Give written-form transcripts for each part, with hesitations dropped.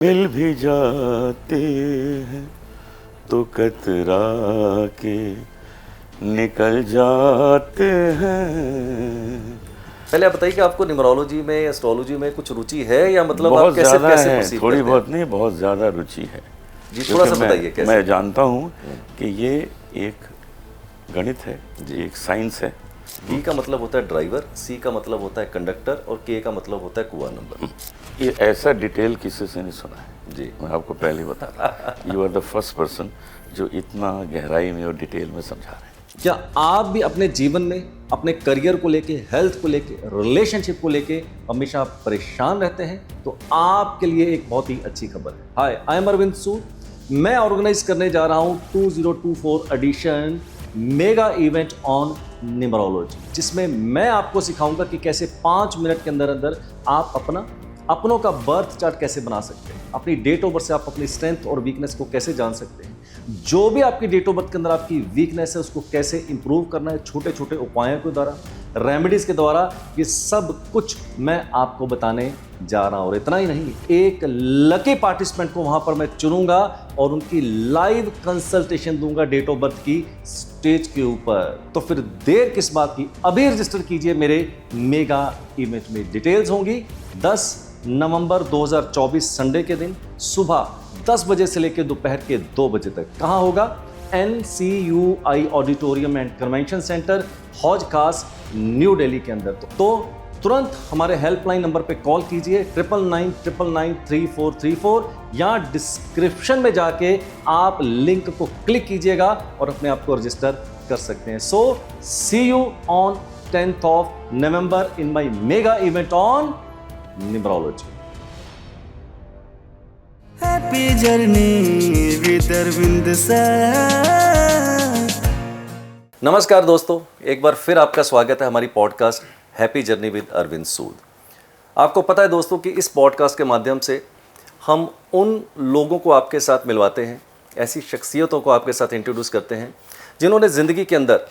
मिल भी जाते हैं तो कतरा के निकल जाते हैं। पहले आप बताइए कि आपको न्यूमरोलॉजी में, एस्ट्रोलॉजी में कुछ रुचि है या मतलब बहुत आप कैसे ज़्यादा कैसे है, परसीव थोड़ी करते बहुत नहीं, बहुत ज़्यादा रुचि है। जी थोड़ा सा क्योंकि बताइए कैसे। मैं जानता हूँ कि ये एक गणित है, ये एक साइंस है। D का मतलब होता है ड्राइवर, C का मतलब होता है कंडक्टर और K का मतलब होता है कुआं नंबर। ये ऐसा डिटेल किसी से नहीं सुना है जी मैं आपको पहले ही बता रहा हूँ। You are the first person जो इतना गहराई में और डिटेल में समझा रहे हैं। क्या आप भी अपने जीवन में, अपने करियर को लेके, हेल्थ को लेके, रिलेशनशिप को लेके हमेशा परेशान रहते हैं? तो आपके लिए एक बहुत ही अच्छी खबर है। Hi, I am Arvind Sood. मैं ऑर्गेनाइज करने जा रहा हूं 2024 edition mega event on numerology, जिसमें मैं आपको सिखाऊंगा कि कैसे 5 मिनट के अंदर अंदर आप अपनों का बर्थ चार्ट कैसे बना सकते हैं, अपनी डेट ऑफ बर्थ से आप अपनी स्ट्रेंथ और वीकनेस को कैसे जान सकते हैं, जो भी आपकी डेट ऑफ बर्थ के अंदर आपकी वीकनेस है उसको कैसे इंप्रूव करना है, छोटे छोटे उपायों के द्वारा, रेमेडीज के द्वारा, ये सब कुछ मैं आपको बताने जा रहा हूं। और इतना ही नहीं, एक लकी पार्टिसिपेंट को वहां पर मैं चुनूंगा और उनकी लाइव कंसल्टेशन दूंगा डेट ऑफ बर्थ की स्टेज के ऊपर। तो फिर देर किस बात की, अभी रजिस्टर कीजिए मेरे मेगा इवेंट में। डिटेल्स होंगी 10 नवंबर 2024 संडे के दिन सुबह 10 बजे से लेकर दोपहर के 2 बजे तक। कहां होगा? NCUI auditorium and convention centre, हौज खास, न्यू दिल्ली के अंदर। तो तुरंत हमारे हेल्पलाइन नंबर पे कॉल कीजिए 9999993434 या डिस्क्रिप्शन में जाके आप लिंक को क्लिक कीजिएगा और अपने आप को रजिस्टर कर सकते हैं। So see you on 10th of November in my mega event on numerology. Happy journey with Arvind sir. नमस्कार दोस्तों, एक बार फिर आपका स्वागत है हमारी podcast happy journey with Arvind Sood. आपको पता है दोस्तों कि इस पॉडकास्ट के माध्यम से हम उन लोगों को आपके साथ मिलवाते हैं, ऐसी शख्सियतों को आपके साथ इंट्रोड्यूस करते हैं जिन्होंने ज़िंदगी के अंदर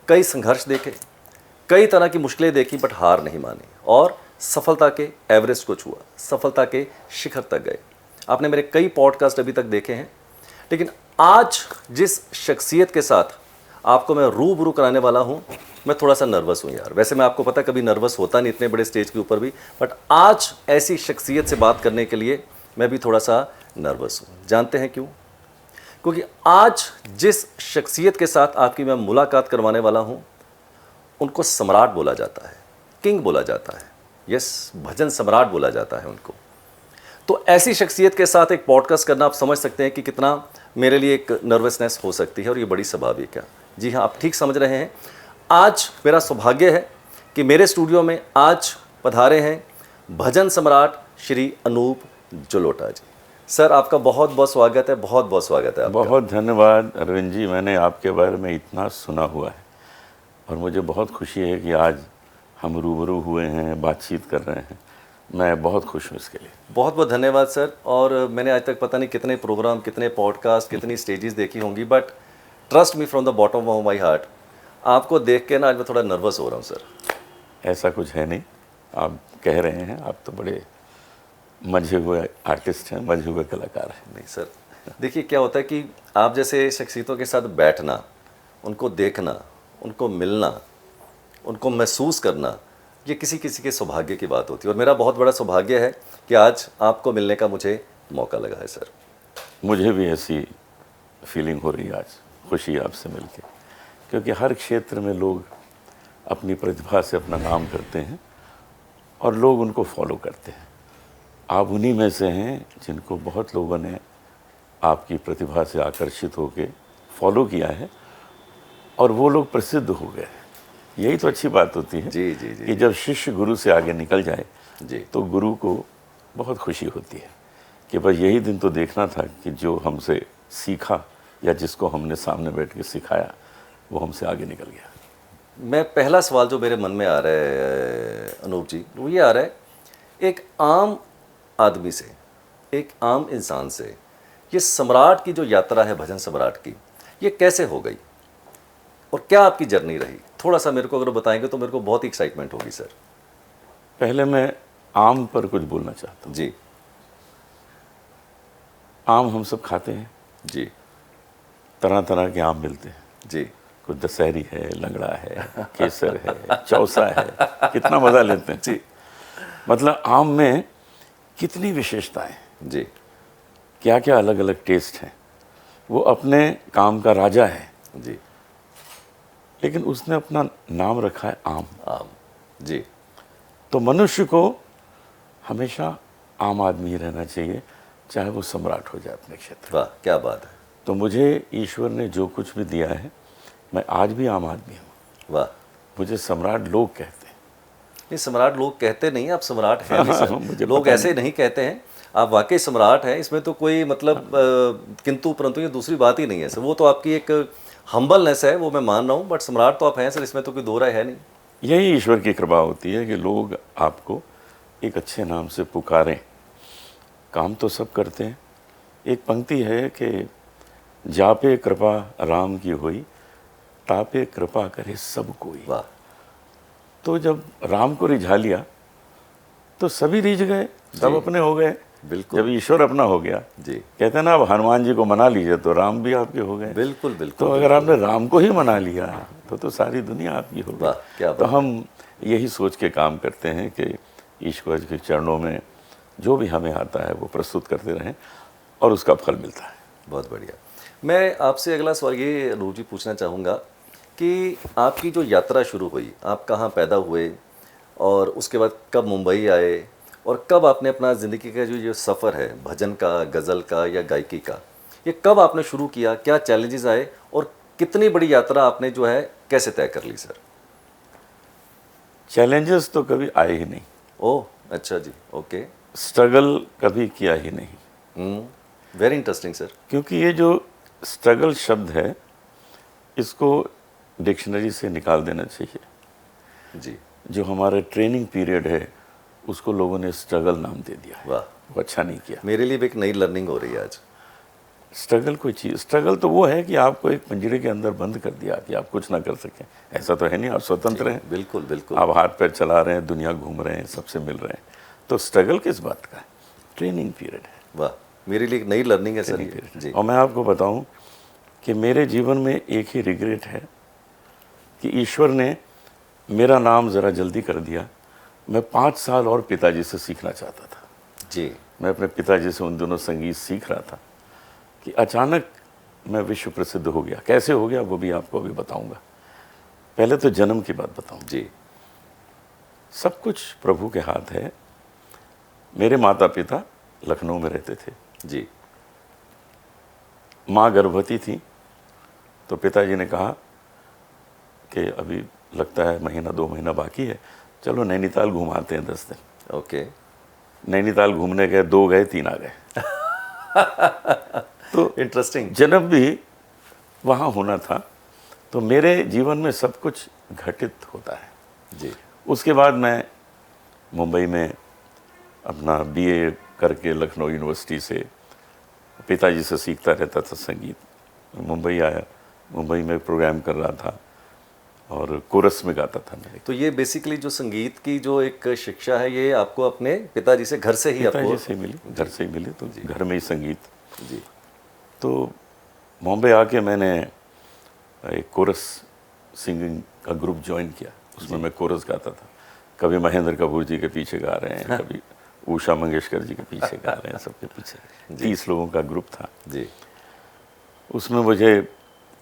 कई संघर्ष देखे, कई तरह की मुश्किलें देखी, बट हार नहीं मानी और सफलता के एवरेस्ट को छुआ, सफलता के शिखर तक गए। आपने मेरे कई पॉडकास्ट अभी तक देखे हैं, लेकिन आज जिस शख्सियत के साथ आपको मैं रूबरू कराने वाला हूं, मैं थोड़ा सा नर्वस हूं यार। वैसे मैं आपको पता कभी नर्वस होता नहीं इतने बड़े स्टेज के ऊपर भी, बट आज ऐसी शख्सियत से बात करने के लिए मैं भी थोड़ा सा नर्वस हूं। जानते हैं क्यों? क्योंकि आज जिस शख्सियत के साथ आपकी मैं मुलाकात करवाने वाला हूं, उनको सम्राट बोला जाता है, किंग बोला जाता है, यस, भजन सम्राट बोला जाता है उनको। तो ऐसी शख्सियत के साथ एक पॉडकास्ट करना आप समझ सकते हैं कि कितना मेरे लिए एक नर्वसनेस हो सकती है, और ये बड़ी स्वाभाविक है। जी हाँ, आप ठीक समझ रहे हैं। आज मेरा सौभाग्य है कि मेरे स्टूडियो में आज पधारे हैं भजन सम्राट श्री अनूप जलोटा जी। सर, आपका बहुत बहुत स्वागत है, बहुत बहुत स्वागत है आपका। बहुत धन्यवाद अरविंद जी, मैंने आपके बारे में इतना सुना हुआ है और मुझे बहुत खुशी है कि आज हम रूबरू हुए हैं, बातचीत कर रहे हैं। मैं बहुत खुश हूँ इसके लिए। बहुत बहुत धन्यवाद सर। और मैंने आज तक पता नहीं कितने प्रोग्राम, कितने पॉडकास्ट, कितनी स्टेजेस देखी होंगी, but trust me from the bottom of my heart, आपको देख के ना आज मैं थोड़ा नर्वस हो रहा हूँ सर। ऐसा कुछ है नहीं, आप कह रहे हैं, आप तो बड़े मंझे हुए आर्टिस्ट हैं, मंझे हुए कलाकार हैं। नहीं सर, देखिए क्या होता है कि आप जैसे शख्सियतों के साथ बैठना, उनको देखना, उनको मिलना, उनको महसूस करना, ये किसी किसी के सौभाग्य की बात होती है। और मेरा बहुत बड़ा सौभाग्य है कि आज आपको मिलने का मुझे मौका लगा है सर। मुझे भी ऐसी फीलिंग हो रही है आज, खुशी आपसे मिलके, क्योंकि हर क्षेत्र में लोग अपनी प्रतिभा से अपना नाम करते हैं और लोग उनको फॉलो करते हैं। आप उन्हीं में से हैं जिनको बहुत लोगों ने आपकी प्रतिभा से आकर्षित होकर फॉलो किया है और वो लोग प्रसिद्ध हो गए। यही तो अच्छी बात होती है जी जी जी कि जब शिष्य गुरु से आगे निकल जाए जी, तो गुरु को बहुत खुशी होती है कि बस यही दिन तो देखना था कि जो हमसे सीखा या जिसको हमने सामने बैठ के सिखाया वो हमसे आगे निकल गया। मैं पहला सवाल जो मेरे मन में आ रहा है अनूप जी, वो ये आ रहा है, एक आम आदमी से, एक आम इंसान से ये सम्राट की जो यात्रा है, भजन सम्राट की, ये कैसे हो गई और क्या आपकी जर्नी रही? थोड़ा सा मेरे को अगर बताएंगे तो मेरे को बहुत ही एक्साइटमेंट होगी सर। पहले मैं आम पर कुछ बोलना चाहता हूँ। जी आम हम सब खाते हैं, जी तरह तरह के आम मिलते हैं। जी। कोई दशहरी है, लंगड़ा है, केसर है, चौसा है, कितना मज़ा लेते हैं जी मतलब आम में कितनी विशेषताएं, जी क्या क्या अलग अलग टेस्ट हैं। वो अपने काम का राजा है, जी। लेकिन उसने अपना नाम रखा है आम। आम। जी तो मनुष्य को हमेशा आम आदमी ही रहना चाहिए, चाहे वो सम्राट हो जाए अपने क्षेत्र। वाह क्या बात है। तो मुझे ईश्वर ने जो कुछ भी दिया है, मैं आज भी आम आदमी हूँ। वाह। मुझे सम्राट लोग कहते हैं। नहीं, सम्राट लोग कहते नहीं, आप सम्राट हैं भी सर। मुझे लोग पता ऐसे नहीं कहते हैं, आप वाकई सम्राट हैं। इसमें तो कोई मतलब किंतु परंतु ये दूसरी बात ही नहीं है सर। वो तो आपकी एक हम्बलनेस है, वो मैं मान रहा हूँ, बट सम्राट तो आप हैं सर, इसमें तो कोई दो राय है नहीं। यही ईश्वर की कृपा होती है कि लोग आपको एक अच्छे नाम से पुकारें। काम तो सब करते हैं। एक पंक्ति है कि जापे कृपा राम की होई, तापे कृपा करे सब कोई। वाह। तो जब राम को रिझा लिया तो सभी रिझ गए, सब अपने हो गए। बिल्कुल। जब ईश्वर अपना हो गया, जी कहते हैं ना, अब हनुमान जी को मना लीजिए तो राम भी आपके हो गए। बिल्कुल बिल्कुल। तो अगर आपने राम को ही मना लिया तो सारी दुनिया आपकी हो वाह, गई। क्या तो बात हम यही सोच के काम करते हैं कि ईश्वर के चरणों में जो भी हमें आता है वो प्रस्तुत करते रहें और उसका फल मिलता है। बहुत बढ़िया। मैं आपसे अगला सवाल ये अनूप जी पूछना चाहूँगा कि आपकी जो यात्रा शुरू हुई, आप कहाँ पैदा हुए और उसके बाद कब मुंबई आए, और कब आपने अपना ज़िंदगी का जो सफ़र है भजन का, गज़ल का या गायकी का, ये कब आपने शुरू किया, क्या चैलेंजेस आए और कितनी बड़ी यात्रा आपने जो है कैसे तय कर ली सर? चैलेंजेस तो कभी आए ही नहीं, ओह अच्छा जी, ओके। स्ट्रगल कभी किया ही नहीं। Very interesting sir. क्योंकि ये जो स्ट्रगल शब्द है, इसको डिक्शनरी से निकाल देना चाहिए। जी जो हमारा ट्रेनिंग पीरियड है उसको लोगों ने स्ट्रगल नाम दे दिया है। वाह, वो अच्छा नहीं किया। मेरे लिए भी एक नई लर्निंग हो रही है आज। स्ट्रगल कोई चीज़, स्ट्रगल तो वो है कि आपको एक पिंजरे के अंदर बंद कर दिया कि आप कुछ ना कर सकें। ऐसा तो है नहीं, आप स्वतंत्र हैं, बिल्कुल बिल्कुल। आप हाथ पैर चला रहे हैं, दुनिया घूम रहे हैं, सबसे मिल रहे हैं। तो स्ट्रगल किस बात का है? ट्रेनिंग पीरियड है। वाह, मेरे लिए एक नई लर्निंग है सर ट्रेनिंग ये। पीरियड जी है। और मैं आपको बताऊं कि मेरे जीवन में एक ही रिग्रेट है कि ईश्वर ने मेरा नाम ज़रा जल्दी कर दिया। मैं 5 साल और पिताजी से सीखना चाहता था। जी मैं अपने पिताजी से उन दिनों संगीत सीख रहा था कि अचानक मैं विश्व प्रसिद्ध हो गया। कैसे हो गया वो भी आपको अभी बताऊंगा। पहले तो जन्म की बात बताऊं। जी सब कुछ प्रभु के हाथ है। मेरे माता पिता लखनऊ में रहते थे। जी माँ गर्भवती थी, तो पिताजी ने कहा कि अभी लगता है महीना 2 महीना बाकी है, चलो नैनीताल घुमाते हैं 10 दिन। ओके। नैनीताल घूमने गए, 2 गए 3 आ गए। तो इंटरेस्टिंग। जन्म भी वहाँ होना था। तो मेरे जीवन में सब कुछ घटित होता है। जी उसके बाद मैं मुंबई में अपना बीए करके लखनऊ यूनिवर्सिटी से पिताजी से सीखता रहता था संगीत। मुंबई आया, मुंबई में प्रोग्राम कर रहा था और कोरस में गाता था मेरे। तो ये बेसिकली जो संगीत की जो एक शिक्षा है, ये आपको अपने पिताजी से घर से ही पिताजी आपको? से मिली, घर से ही मिली। तो घर में ही संगीत। जी तो बॉम्बे आके मैंने एक कोरस सिंगिंग का ग्रुप ज्वाइन किया। उसमें मैं कोरस गाता था। कभी महेंद्र कपूर जी के पीछे गा रहे हैं, कभी उषा मंगेशकर जी के पीछे गा रहे हैं, सबके पीछे 30 लोगों का ग्रुप था। जी। उसमें मुझे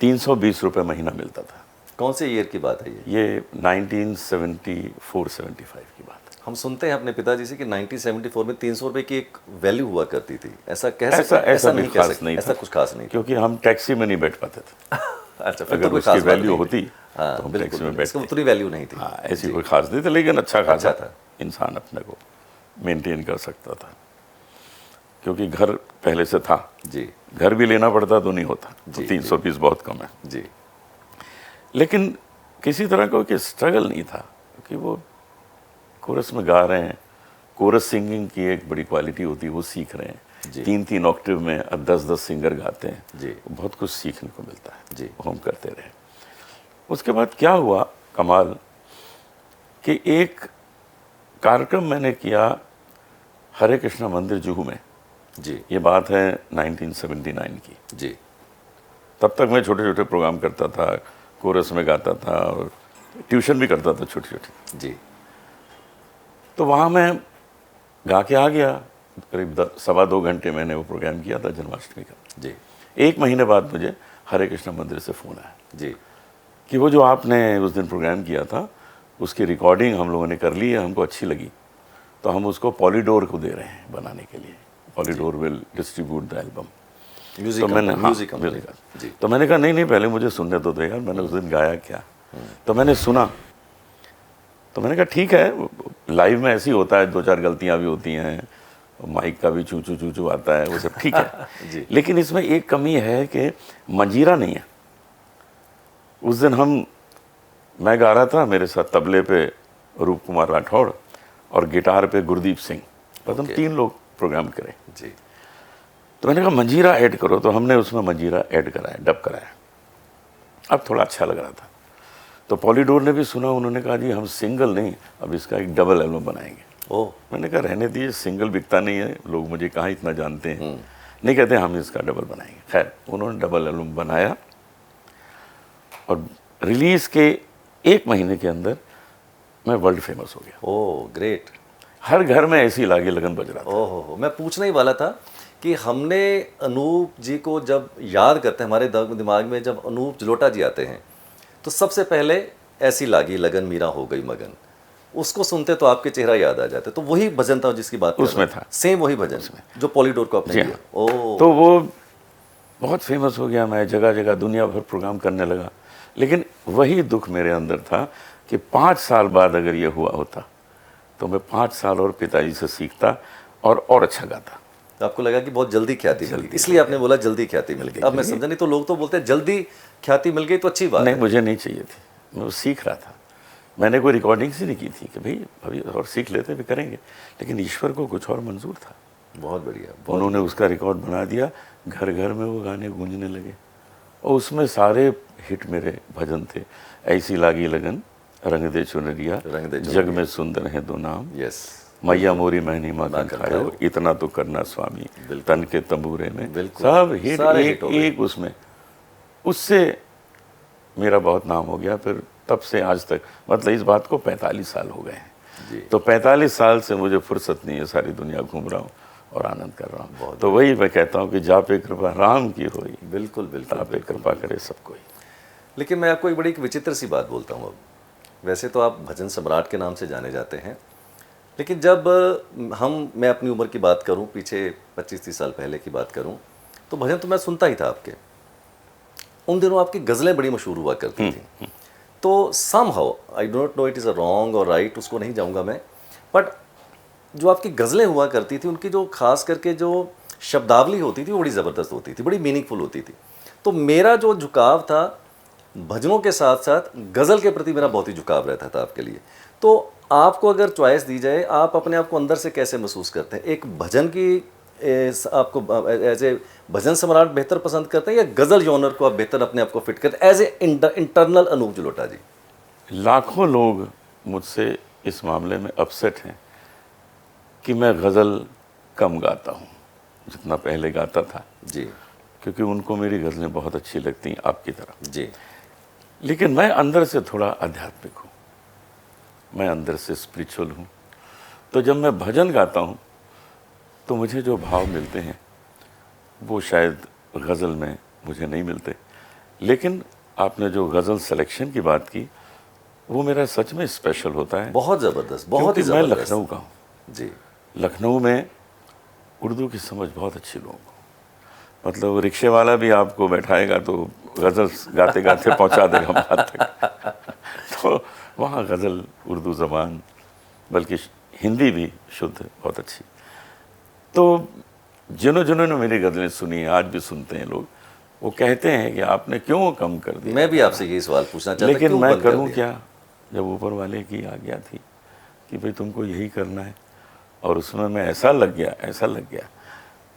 320 रुपये महीना मिलता था। कौन से ईयर की बात है ये? ये 1974-75 की बात है। हम सुनते हैं अपने पिताजी से कि 1974 में 300 रुपये की एक वैल्यू हुआ करती थी। ऐसा कह सकते हैं? ऐसा नहीं भी कह खास सकते, नहीं ऐसा था, कुछ खास नहीं था। क्योंकि हम टैक्सी में नहीं बैठ पाते थे। अच्छा, फिर अगर तो कोई उसकी खास बात वैल्यू नहीं होती थी। तो हाँ, हम बिल्कुल, टैक्सी में बिल्कुल, इसका बैठते। उतनी वैल्यू नहीं थी। हाँ, ऐसी कोई खास नहीं थी, लेकिन अच्छा खासा था। इंसान अपने को मेंटेन कर सकता था, क्योंकि घर पहले से था। जी घर भी लेना पड़ता तो नहीं होता। तो जी, 320 बहुत कम है। जी लेकिन किसी तरह का कोई स्ट्रगल नहीं था, क्योंकि वो कोरस में गा रहे हैं। कोरस सिंगिंग की एक बड़ी क्वालिटी होती है, वो सीख रहे हैं। जी। 3-3 ऑक्टेव में 10-10 सिंगर गाते हैं। जी बहुत कुछ सीखने को मिलता है। जी। वो हम करते रहे। उसके बाद क्या हुआ कमाल कि एक कार्यक्रम मैंने किया हरे कृष्णा मंदिर जुहू में। जी ये बात है 1979 की। जी तब तक मैं छोटे छोटे प्रोग्राम करता था, कोरस में गाता था और ट्यूशन भी करता था छोटी छोटी। जी तो वहाँ मैं गा के आ गया, करीब 1.25-2 घंटे मैंने वो प्रोग्राम किया था जन्माष्टमी का। जी 1 महीने बाद मुझे हरे कृष्ण मंदिर से फ़ोन आया जी कि वो जो आपने उस दिन प्रोग्राम किया था उसकी रिकॉर्डिंग हम लोगों ने कर ली है, हमको अच्छी लगी, तो हम उसको पॉलीडोर को दे रहे हैं बनाने के लिए। Polydor will distribute the album. Music तो मैंने म्यूजिक हाँ, कंपनी। म्यूजिक। जी तो मैंने कहा नहीं नहीं पहले मुझे सुनने तो दो यार, मैंने उस दिन गाया क्या। तो मैंने सुना, तो मैंने कहा ठीक है, लाइव में ऐसे ही होता है, 2-4 गलतियां भी होती हैं, माइक का भी चू चू चू चू आता है, वो सब ठीक है। जी लेकिन इसमें एक कमी है कि मंजीरा नहीं है। उस दिन मैं गा रहा था, मेरे साथ तबले पे रूप कुमार राठौड़ और गिटार पे गुरदीप सिंह, बस हम 3 लोग प्रोग्राम करें। जी तो मैंने कहा मंजीरा ऐड करो, तो हमने उसमें मंजीरा ऐड कराया, डब कराया। अब थोड़ा अच्छा लग रहा था, तो पॉलीडोर ने भी सुना, उन्होंने कहा जी हम सिंगल नहीं, अब इसका एक डबल एल्बम बनाएंगे। ओह मैंने कहा रहने दीजिए, सिंगल बिकता नहीं है, लोग मुझे कहाँ इतना जानते हैं। नहीं, कहते हम इसका डबल बनाएंगे। खैर उन्होंने डबल एल्बम बनाया और रिलीज़ के 1 महीने के अंदर मैं वर्ल्ड फेमस हो गया। Oh great. हर घर में ऐसी लागी लगन बज रहा था। ओहो, मैं पूछना ही वाला था कि हमने अनूप जी को जब याद करते हैं, हमारे दिमाग में जब अनूप जलोटा जी आते हैं तो सबसे पहले ऐसी लागी लगन मीरा हो गई मगन, उसको सुनते तो आपके चेहरा याद आ जाते। तो वही भजन था जिसकी बात कर रहे उसमें हैं। था। सेम वही भजन जो पॉलीडोर को आपने जी दिया। ओह तो वो बहुत फेमस हो गया, मैं जगह जगह दुनिया भर प्रोग्राम करने लगा। लेकिन वही दुख मेरे अंदर था कि 5 साल बाद अगर ये हुआ होता तो मैं 5 साल और पिताजी से सीखता और अच्छा गाता। तो आपको लगा कि बहुत जल्दी ख्याति मिल गई, इसलिए आपने बोला जल्दी ख्याति मिल गई। अब मैं समझा, नहीं तो लोग तो बोलते हैं जल्दी ख्याति मिल गई तो अच्छी बात नहीं, है। मुझे नहीं चाहिए थी, मैं वो सीख रहा था। मैंने कोई रिकॉर्डिंग्स ही नहीं की थी कि भाई अभी और सीख लेते भी करेंगे, लेकिन ईश्वर को कुछ और मंजूर था। बहुत बढ़िया। उन्होंने उसका रिकॉर्ड बना दिया, घर घर में वो गाने गूंजने लगे और उसमें सारे हिट मेरे भजन थे। ऐसी लागी लगन, रंग दे चुनरिया, रंग दे जग में सुंदर है दो नाम, यस मैया मोरी महनी माखन खायो, इतना तो करना स्वामी, तन के तंबूरे में, बिल्कुल। सब हिट सारे एक हिट हो गए। एक उसमें। उससे मेरा बहुत नाम हो गया। फिर तब से आज तक, मतलब इस बात को 45 साल हो गए हैं। जी तो 45 साल से मुझे फुर्सत नहीं है, सारी दुनिया घूम रहा हूँ और आनंद कर रहा हूँ। तो वही मैं कहता हूँ कि जा पे कृपा राम की होई, बिल्कुल बिल्कुल। ता पे कृपा करे सब कोई। लेकिन मैं आपको एक बड़ी विचित्र सी बात बोलता हूँ। अब वैसे तो आप भजन सम्राट के नाम से जाने जाते हैं, लेकिन जब मैं अपनी उम्र की बात करूं, पीछे 25-30 साल पहले की बात करूं, तो भजन तो मैं सुनता ही था आपके। उन दिनों आपकी गज़लें बड़ी मशहूर हुआ करती थी। तो somehow I don't know it is a wrong और राइट, उसको नहीं जाऊंगा मैं, बट जो आपकी गज़लें हुआ करती थी उनकी जो खास करके जो शब्दावली होती थी वो बड़ी ज़बरदस्त होती थी, बड़ी मीनिंगफुल होती थी। तो मेरा जो झुकाव था भजनों के साथ साथ गज़ल के प्रति मेरा बहुत ही झुकाव रहता था आपके लिए। तो आपको अगर चॉइस दी जाए, आप अपने आप को अंदर से कैसे महसूस करते हैं? एक भजन की आपको एज ए भजन सम्राट बेहतर पसंद करते हैं या गज़ल जॉनर को आप बेहतर अपने आप को फिट करते हैं as a internal Anup Jalota ji? लाखों लोग मुझसे इस मामले में अपसेट हैं कि मैं गज़ल कम गाता हूँ जितना पहले गाता था जी क्योंकि उनको मेरी गज़लें बहुत अच्छी लगती हैं आपकी तरह। जी लेकिन मैं अंदर से थोड़ा आध्यात्मिक हूँ, मैं अंदर से स्पिरिचुअल हूँ। तो जब मैं भजन गाता हूँ तो मुझे जो भाव मिलते हैं वो शायद गज़ल में मुझे नहीं मिलते। लेकिन आपने जो गज़ल सिलेक्शन की बात की वो मेरा सच में स्पेशल होता है। बहुत ज़बरदस्त, बहुत ही क्योंकि मैं ज़बरदस्त। लखनऊ का हूँ। जी लखनऊ में उर्दू की समझ बहुत अच्छी लोगों को, मतलब रिक्शे वाला भी आपको बैठाएगा तो गज़ल गाते गाते पहुंचा देगा बात तक। तो वहाँ गज़ल उर्दू ज़बान, बल्कि हिंदी भी शुद्ध बहुत अच्छी। तो जिन्होंने मेरी गज़लें सुनी हैं, आज भी सुनते हैं लोग, वो कहते हैं कि आपने क्यों कम कर दिया। मैं भी आपसे यही सवाल पूछना चाहता, लेकिन क्यों मैं बंद कर करूं दिया? क्या, जब ऊपर वाले की आज्ञा थी कि भाई तुमको यही करना है, और उसमें मैं ऐसा लग गया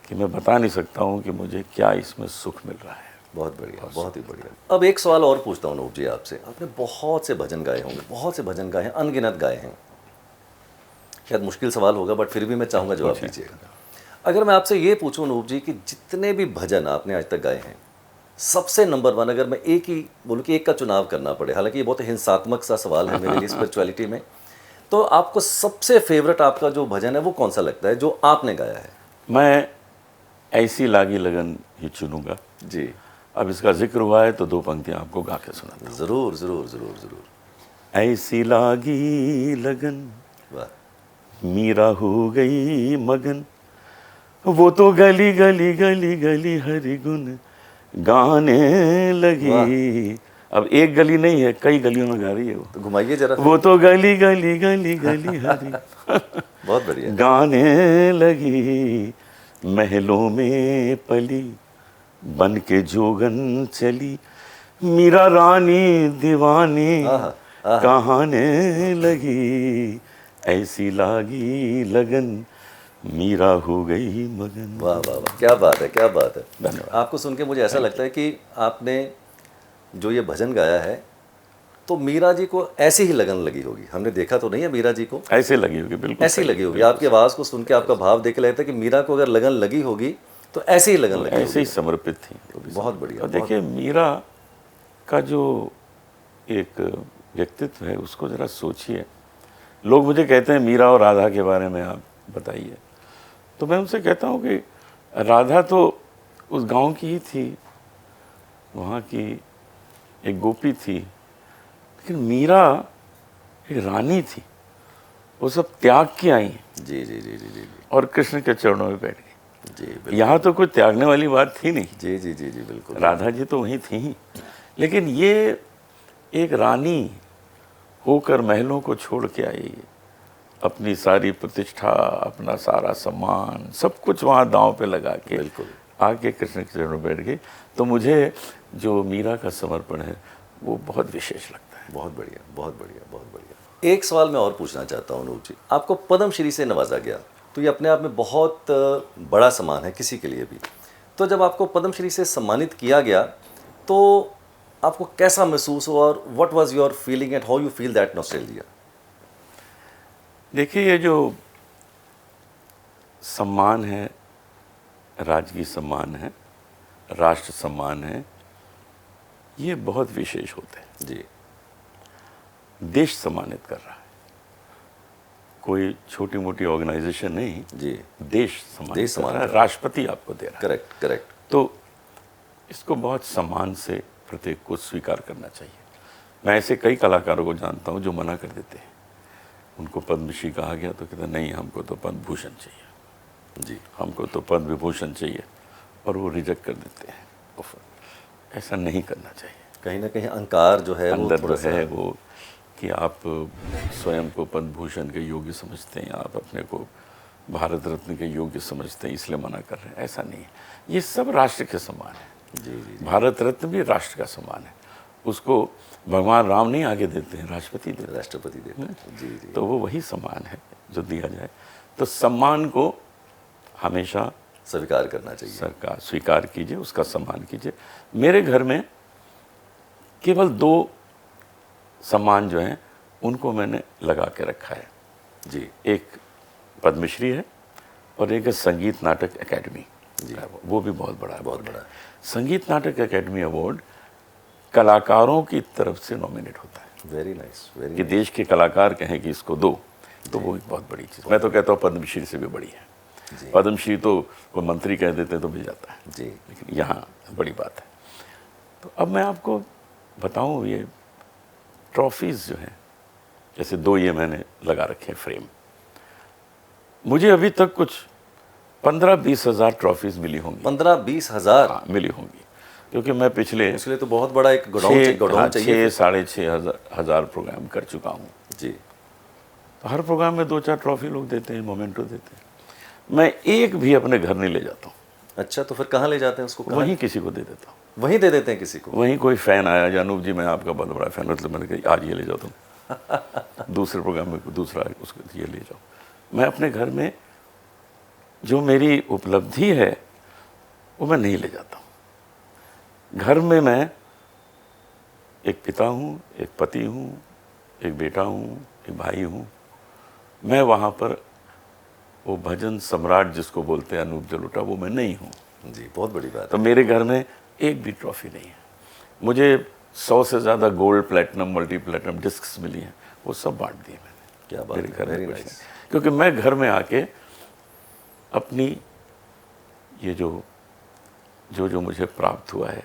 कि मैं बता नहीं सकता हूं कि मुझे क्या इसमें सुख मिल रहा है। बहुत बढ़िया, बहुत ही बढ़िया। अब एक सवाल और पूछता हूँ अनूप जी आपसे। आपने बहुत से भजन गाए होंगे, बहुत से भजन गाए हैं, अनगिनत गाए हैं। शायद मुश्किल सवाल होगा बट फिर भी मैं चाहूँगा जवाब दीजिएगा। अगर मैं आपसे ये पूछूं अनूप जी कि जितने भी भजन आपने आज तक गाए हैं, सबसे नंबर वन अगर मैं एक ही बोलूं कि एक का चुनाव करना पड़े, हालांकि ये बहुत हिंसात्मक सा सवाल है मेरे लिए स्पिरिचुअलिटी में, तो आपको सबसे फेवरेट आपका जो भजन है वो कौन सा लगता है जो आपने गाया है? मैं ऐसी लागी लगन ही चुनूंगा। जी, अब इसका जिक्र हुआ है तो दो पंक्तियां आपको गा के सुनाता ज़रूर ज़रूर ज़रूर ज़रूर। हूं। ऐसी लागी लगन वाह, मीरा हो गई मगन, वो तो गली गली गली गली हरि गुण गाने लगी। अब एक गली नहीं है, कई गलियों में गा रही है वो। तो घुमाइए जरा। वो तो गली गली गली गली हरि बहुत बढ़िया। गाने लगी, महलों में पली बन के जोगन चली, मीरा रानी दीवानी आहा, आहा। कहाने लगी। ऐसी लागी लगन मीरा हो गई मगन। वाह वाह वाह, क्या बात है, क्या बात है। धन्यवाद। आपको सुन के मुझे ऐसा लगता है कि आपने जो ये भजन गाया है तो मीरा जी को ऐसी ही लगन लगी होगी। हमने देखा तो नहीं है मीरा जी को, ऐसे लगी होगी, बिल्कुल ऐसी लगी होगी। आपकी आवाज़ को सुन के आपका भाव देख के लगता है कि मीरा को अगर लगन लगी होगी तो ऐसी ही लगन लगी ऐसे ही समर्पित थी वो भी। बहुत बढ़िया, और देखिए मीरा का जो एक व्यक्तित्व है उसको जरा सोचिए। लोग मुझे कहते हैं मीरा और राधा के बारे में आप बताइए, तो मैं उनसे कहता हूँ कि राधा तो उस गांव की ही थी, वहाँ की एक गोपी थी, लेकिन मीरा एक रानी थी। वो सब त्याग के आई जी जी जी जी जी और कृष्ण के चरणों में बैठ गई। जी बिल्कुल। यहाँ तो कोई त्यागने वाली बात थी नहीं, जी जी जी जी बिल्कुल। राधा जी तो वहीं थी ही, लेकिन ये एक रानी होकर महलों को छोड़ के आई, अपनी सारी प्रतिष्ठा, अपना सारा सम्मान, सब कुछ वहाँ दांव पे लगा के बिल्कुल। आके कृष्ण के चरणों में बैठ गई। तो मुझे जो मीरा का समर्पण है वो बहुत विशेष लगता है। बहुत बढ़िया, बहुत बढ़िया, बहुत बढ़िया। एक सवाल मैं और पूछना चाहता हूँ अनूप जी, आपको पद्मश्री से नवाजा गया तो ये अपने आप में बहुत बड़ा सम्मान है किसी के लिए भी। तो जब आपको पद्मश्री से सम्मानित किया गया तो आपको कैसा महसूस हुआ और what was your feeling and how you feel that nostalgia? देखिए, ये जो सम्मान है, राजकीय सम्मान है, राष्ट्र सम्मान है, ये बहुत विशेष होते हैं। जी देश सम्मानित कर रहा है, कोई छोटी मोटी ऑर्गेनाइजेशन नहीं, जी, देश सम्मानित कर रहा है, राष्ट्रपति आपको दे रहा है। Correct correct. तो इसको बहुत सम्मान से प्रत्येक को स्वीकार करना चाहिए। मैं ऐसे कई कलाकारों को जानता हूँ जो मना कर देते हैं, उनको पद्मश्री कहा गया तो कहते नहीं, हमको तो पद्म भूषण चाहिए, जी हमको तो पद्म विभूषण चाहिए, और वो रिजेक्ट कर देते हैं ऑफर। ऐसा नहीं करना चाहिए। कहीं ना कहीं अहंकार जो है वो अंदर थोड़ा जो है वो कि आप स्वयं को पद्म भूषण के योग्य समझते हैं, आप अपने को भारत रत्न के योग्य समझते हैं, इसलिए मना कर रहे हैं। ऐसा नहीं है, ये सब राष्ट्र के सम्मान है। जी जी भारत रत्न भी राष्ट्र का सम्मान है, उसको भगवान राम नहीं आगे देते हैं, राष्ट्रपति देते हैं। राष्ट्रपति देते हैं। जी जी तो वो वही सम्मान है जो दिया जाए। तो सम्मान को हमेशा स्वीकार करना चाहिए। सरकार स्वीकार कीजिए, उसका सम्मान कीजिए। मेरे घर में केवल 2 सम्मान जो हैं उनको मैंने लगा के रखा है। जी एक पद्मश्री है और एक है संगीत नाटक अकेडमी। जी। वो भी बहुत बड़ा है। बहुत बड़ा है। संगीत नाटक अकेडमी अवार्ड कलाकारों की तरफ से नॉमिनेट होता है वेरी नाइस, वेरी कि देश के कलाकार कहें कि इसको दो, तो वो एक बहुत बड़ी चीज़। मैं तो कहता हूँ पद्मश्री से भी बड़ी है। जी। पद्मश्री तो कोई मंत्री कह देते तो मिल जाता है, जी लेकिन यहाँ बड़ी बात है। तो अब मैं आपको बताऊँ, ये ट्रॉफीज़ जो हैं, जैसे 2 ये मैंने लगा रखे हैं फ्रेम, मुझे अभी तक कुछ 15-20 हज़ार ट्रॉफीज़ मिली होंगी। 15-20 हज़ार? हाँ, मिली होंगी, क्योंकि मैं पिछले इसलिए तो बहुत बड़ा एक गोडाउन चाहिए। 6-6.5 हज़ार प्रोग्राम कर चुका हूँ। जी। तो हर प्रोग्राम में 2-4 ट्रॉफी लोग देते हैं, मोमेंटो देते हैं। मैं एक भी अपने घर नहीं ले जाता हूँ। अच्छा, तो फिर कहाँ ले जाते हैं उसको? वहीं किसी को दे देता हूँ। वहीं दे देते हैं किसी को? वहीं कोई फ़ैन आया, जानूप जी मैं आपका बहुत बड़ा फ़ैन, मतलब मैंने कहा आज ये ले जाओ तुम दूसरे प्रोग्राम में दूसरा उसको ये ले जाओ। मैं अपने घर में जो मेरी उपलब्धि है वो मैं नहीं ले जाता हूँ। घर में मैं एक पिता हूँ, एक पति हूँ, एक बेटा हूँ, एक भाई हूँ। मैं वहाँ पर वो भजन सम्राट जिसको बोलते हैं अनूप जलोटा, वो मैं नहीं हूँ। जी, बहुत बड़ी बात तो मेरे घर में एक भी ट्रॉफी नहीं है। मुझे 100 से ज़्यादा gold, platinum, multi platinum discs मिली हैं, वो सब बांट दिए मैंने। क्या बात मेरे है, घर में वेरी कुछ नाइस। नहीं। क्योंकि मैं घर में आके अपनी ये जो मुझे प्राप्त हुआ है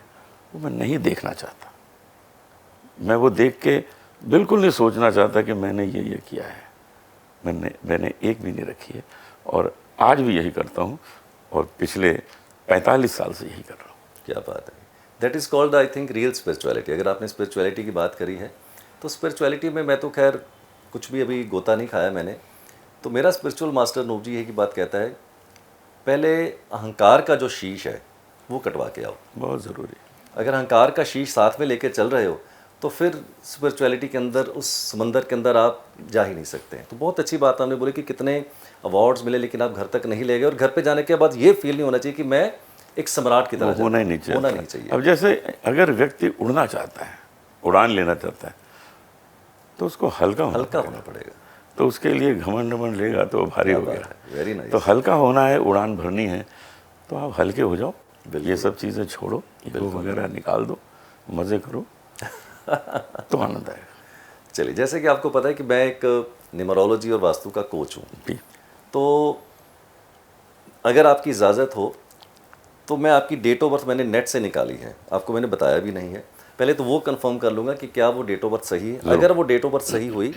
वो मैं नहीं देखना चाहता। मैं वो देख के बिल्कुल नहीं सोचना चाहता कि मैंने ये किया है। मैंने एक भी नहीं रखी है, और आज भी यही करता हूँ, और पिछले 45 साल से यही कर रहा हूँ। क्या बात है। That is called I think real spirituality. अगर आपने स्पिरिचुअलिटी की बात करी है तो स्पिरिचुअलिटी में मैं तो खैर कुछ भी अभी गोता नहीं खाया मैंने। तो मेरा स्पिरिचुअल मास्टर नूप जी यही की बात कहता है, पहले अहंकार का जो शीश है वो कटवा के आओ। बहुत ज़रूरी। अगर अहंकार का शीश साथ में लेके चल रहे हो तो फिर स्पिरिचुअलिटी के अंदर, उस समंदर के अंदर आप जा ही नहीं सकते। तो बहुत अच्छी बात आपने बोली कि कितने अवार्ड्स मिले लेकिन आप घर तक नहीं ले गए, और घर पे जाने के बाद ये फील नहीं होना चाहिए कि मैं एक सम्राट की तरह वो होना ही नहीं चाहिए। होना नहीं चाहिए। अब जैसे अगर व्यक्ति उड़ना चाहता है, उड़ान लेना चाहता है, तो उसको हल्का होना पड़ेगा। तो उसके लिए घमंड वमंड लेगा तो भारी हो गया। Very nice. तो हल्का होना है, उड़ान भरनी है, तो आप हल्के हो जाओ। ये सब चीज़ें छोड़ो, ईगो वगैरह निकाल दो, मज़े करो तो आनंद आएगा। चलिए, जैसे कि आपको पता है कि मैं एक न्यूमरोलॉजी और वास्तु का कोच हूँ, तो अगर आपकी इजाज़त हो तो मैं आपकी डेट ऑफ बर्थ मैंने नेट से निकाली है, आपको मैंने बताया भी नहीं है। पहले तो वो कंफर्म कर लूँगा कि क्या वो डेट ऑफ बर्थ सही है। अगर वो डेट ऑफ बर्थ सही हुई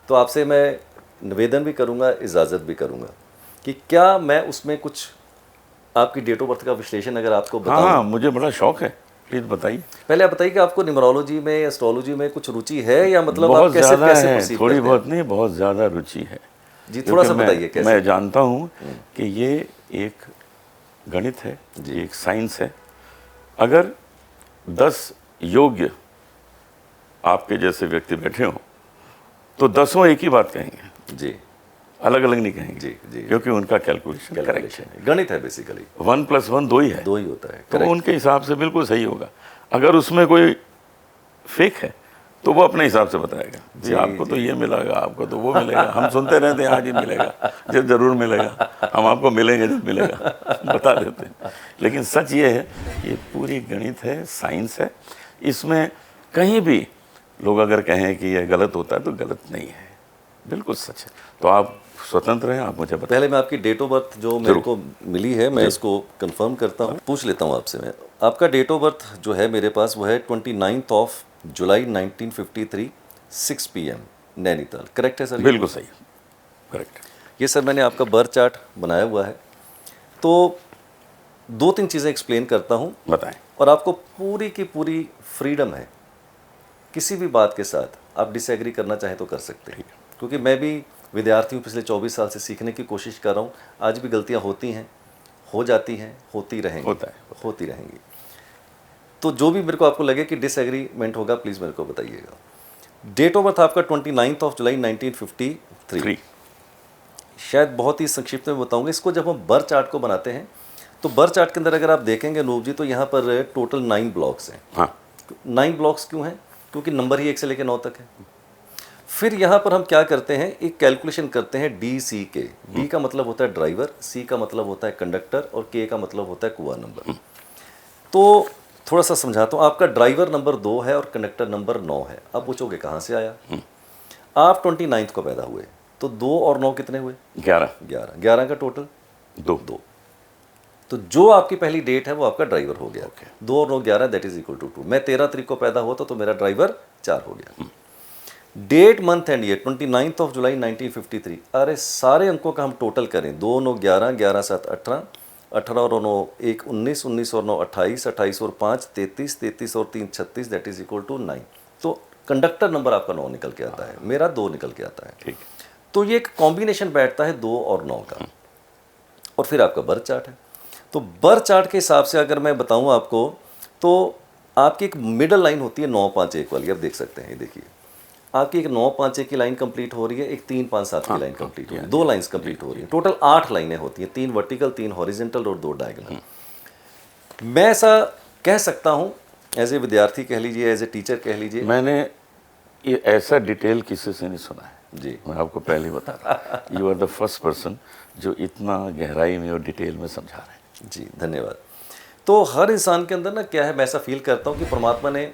तो आपसे मैं निवेदन भी करूँगा, इजाज़त भी करूँगा कि क्या मैं उसमें कुछ आपकी डेट ऑफ बर्थ का विश्लेषण अगर आपको बताऊँ। हाँ, मुझे बड़ा शौक है, प्लीज़ बताइए। पहले आप बताइए कि आपको न्यूमरोलॉजी में, एस्ट्रोलॉजी में कुछ रुचि है, या मतलब बहुत आप कैसे ज़्यादा कैसे है, perceive थोड़ी करते हैं? बहुत नहीं, बहुत ज़्यादा रुचि है जी, थोड़ा सा क्योंकि बताइए कैसे। मैं जानता हूँ कि ये एक गणित है, ये एक साइंस है। अगर 10 योग्य आपके जैसे व्यक्ति बैठे हों तो 10 एक ही बात कहेंगे, जी अलग अलग नहीं कहेंगे। जी जी। क्योंकि उनका कैलकुलेशन करेक्ट है। गणित है बेसिकली, 1 + 1 2 ही है, 2 ही होता है। तो उनके हिसाब से बिल्कुल सही होगा। अगर उसमें कोई फेक है तो वो अपने हिसाब से बताएगा जी, आपको तो ये मिलेगा, आपको तो वो मिलेगा। हम सुनते रहते हैं आज ही मिलेगा, जब जरूर मिलेगा, हम आपको मिलेंगे जब मिलेगा, बता देते हैं। लेकिन सच ये है कि ये पूरी गणित है, साइंस है। इसमें कहीं भी लोग अगर कहें कि ये गलत होता है तो गलत नहीं है, बिल्कुल सच है। तो आप स्वतंत्र हैं, आप मुझे बताएं। पहले मैं आपकी डेट ऑफ बर्थ जो मेरे को मिली है मैं इसको कंफर्म करता हूँ, पूछ लेता हूँ आपसे। मैं आपका डेट ऑफ बर्थ जो है मेरे पास वो है 29 जुलाई 1953 6 PM नैनीताल। करेक्ट है सर? बिल्कुल सही, करेक्ट। ये सर मैंने आपका बर्थ चार्ट बनाया हुआ है, तो 2-3 चीज़ें एक्सप्लेन करता हूँ, बताएं। और आपको पूरी की पूरी फ्रीडम है, किसी भी बात के साथ आप डिसएग्री करना चाहें तो कर सकते हैं। क्योंकि मैं भी विद्यार्थी हूँ, पिछले 24 साल से सीखने की कोशिश कर रहा हूँ। आज भी गलतियाँ होती हैं, हो जाती हैं, होती रहेंगी, होती रहेंगी। तो जो भी मेरे को आपको लगे कि डिसएग्रीमेंट होगा प्लीज़ मेरे को बताइएगा। डेट ऑफ बर्थ आपका 29 जुलाई 1953। शायद बहुत ही संक्षिप्त में बताऊंगा इसको। जब हम बर्थ चार्ट को बनाते हैं तो बर्थ चार्ट के अंदर अगर आप देखेंगे नूप जी, तो यहाँ पर टोटल 9 ब्लॉक्स हैं। हाँ, 9 ब्लॉक्स क्यों हैं? क्योंकि नंबर ही 1 से लेकर 9 तक है। फिर यहाँ पर हम क्या करते हैं, एक कैलकुलेशन करते हैं DCK। D का मतलब होता है ड्राइवर, C का मतलब होता है कंडक्टर, और K का मतलब होता है कुआं नंबर। तो थोड़ा सा समझाता हूँ। आपका ड्राइवर नंबर 2 है और कंडक्टर नंबर 9 है। आप पूछोगे कहाँ से आया? आप 29 को पैदा हुए, तो 2 और 9 कितने हुए? 11 का टोटल 2। तो जो आपकी पहली डेट है वो आपका ड्राइवर हो गया। 2 और 9 11, दैट इज इक्वल टू 2। मैं 13 तारीख को पैदा हुआ तो मेरा ड्राइवर 4 हो गया। डेट, मंथ एंड ईयर 29 जुलाई 1953। अरे सारे अंकों का हम टोटल करें, 2 9 11, 11 7 18, 18 और 9 1 19, 19 और 9 28, 28 और 5 33, 33 और 3 36, दैट इज इक्वल टू 9। तो कंडक्टर नंबर आपका 9 निकल के आता है, मेरा 2 निकल के आता है। ठीक। तो ये एक कॉम्बिनेशन बैठता है 2 और 9 का। और फिर आपका बर्थ चार्ट है। तो बर्थ चार्ट के हिसाब से अगर मैं बताऊं आपको, तो आपकी एक मिडल लाइन होती है 9 5 1 वाली। आप देख सकते हैं, ये देखिए आपकी एक 9 5 1 की लाइन कंप्लीट हो रही है, एक 3 5 7 की लाइन कंप्लीट हो रही है, 2 लाइंस कंप्लीट हो रही है। टोटल 8 लाइनें होती हैं, 3 वर्टिकल, 3 हॉरिजेंटल और 2 डायगोनल। मैं ऐसा कह सकता हूं, एज ए विद्यार्थी कह लीजिए, एज ए टीचर कह लीजिए। मैंने ये ऐसा डिटेल किसी से नहीं सुना है। जी। मैं आपको पहले ही बता रहा, you are the first person जो इतना गहराई में और डिटेल में समझा रहे हैं। जी, धन्यवाद। तो हर इंसान के अंदर ना क्या है, मैं ऐसा फील करता हूँ कि परमात्मा ने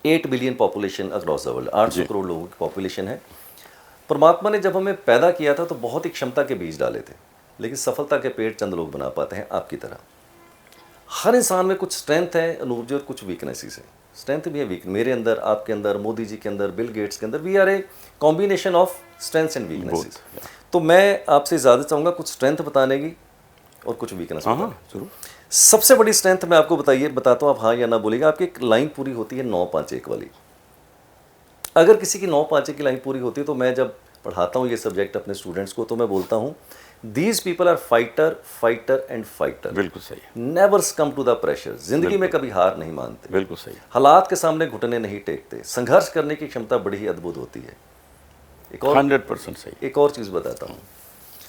8 billion population across the world, 800 crore लोगों की पॉपुलेशन है। परमात्मा ने जब हमें पैदा किया था तो बहुत ही क्षमता के बीज डाले थे, लेकिन सफलता के पेड़ चंद लोग बना पाते हैं आपकी तरह। हर इंसान में कुछ स्ट्रेंथ है अनूप जी और कुछ वीकनेसेस है। स्ट्रेंथ भी है, वीक मेरे अंदर, आपके अंदर, मोदी जी के अंदर, बिल गेट्स के अंदर। We are a combination of strengths and weaknesses. तो मैं आपसे ज़्यादा चाहूँगा कुछ स्ट्रेंथ बताने की और कुछ वीकनेस। हाँ जरूर। सबसे बड़ी स्ट्रेंथ मैं आपको बताता हूँ, आप हाँ या ना बोलिएगा। आपकी एक लाइन पूरी होती है 9-5-1 वाली। अगर किसी की 9-5-1 की लाइन पूरी होती है तो मैं जब पढ़ाता हूँ ये सब्जेक्ट अपने स्टूडेंट्स को तो मैं बोलता हूँ these people are fighter fighter and fighter. बिल्कुल सही है, never come to the pressure. जिंदगी में कभी हार नहीं मानते, बिल्कुल सही है, हालात के सामने घुटने नहीं टेकते, संघर्ष करने की क्षमता बड़ी ही अद्भुत होती है। एक और 100% सही। एक और चीज़ बताता हूँ,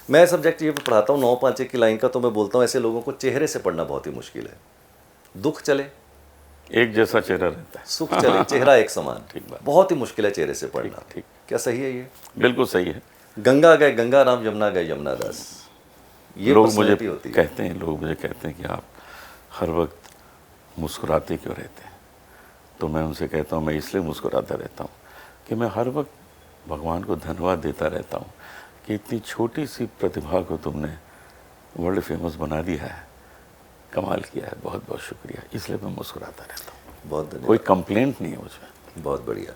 मैं सब्जेक्ट ये पढ़ाता हूँ 9-5-1 की लाइन का, तो मैं बोलता हूँ ऐसे लोगों को चेहरे से पढ़ना बहुत ही मुश्किल है। दुख चले एक जैसा चेहरा रहता है, सुख चले चेहरा एक समान। ठीक बात। बहुत ही मुश्किल है चेहरे से पढ़ना। ठीक। क्या सही है ये? बिल्कुल सही है। गंगा गए गंगा राम, यमुना गए यमुना दास। ये लोग मुझे पर्सनैलिटी होती है। लोग मुझे कहते हैं कि आप हर वक्त मुस्कुराते क्यों रहते हैं? तो मैं उनसे कहता हूँ मैं इसलिए मुस्कुराता रहता हूँ कि मैं हर वक्त भगवान को धन्यवाद देता रहता हूँ कि इतनी छोटी सी प्रतिभा को तुमने वर्ल्ड फेमस बना दिया है, कमाल किया है, बहुत बहुत शुक्रिया। इसलिए मैं मुस्कुराता रहता हूँ, बहुत धन्यवाद। कोई कंप्लेंट नहीं है मुझमें। बहुत बढ़िया।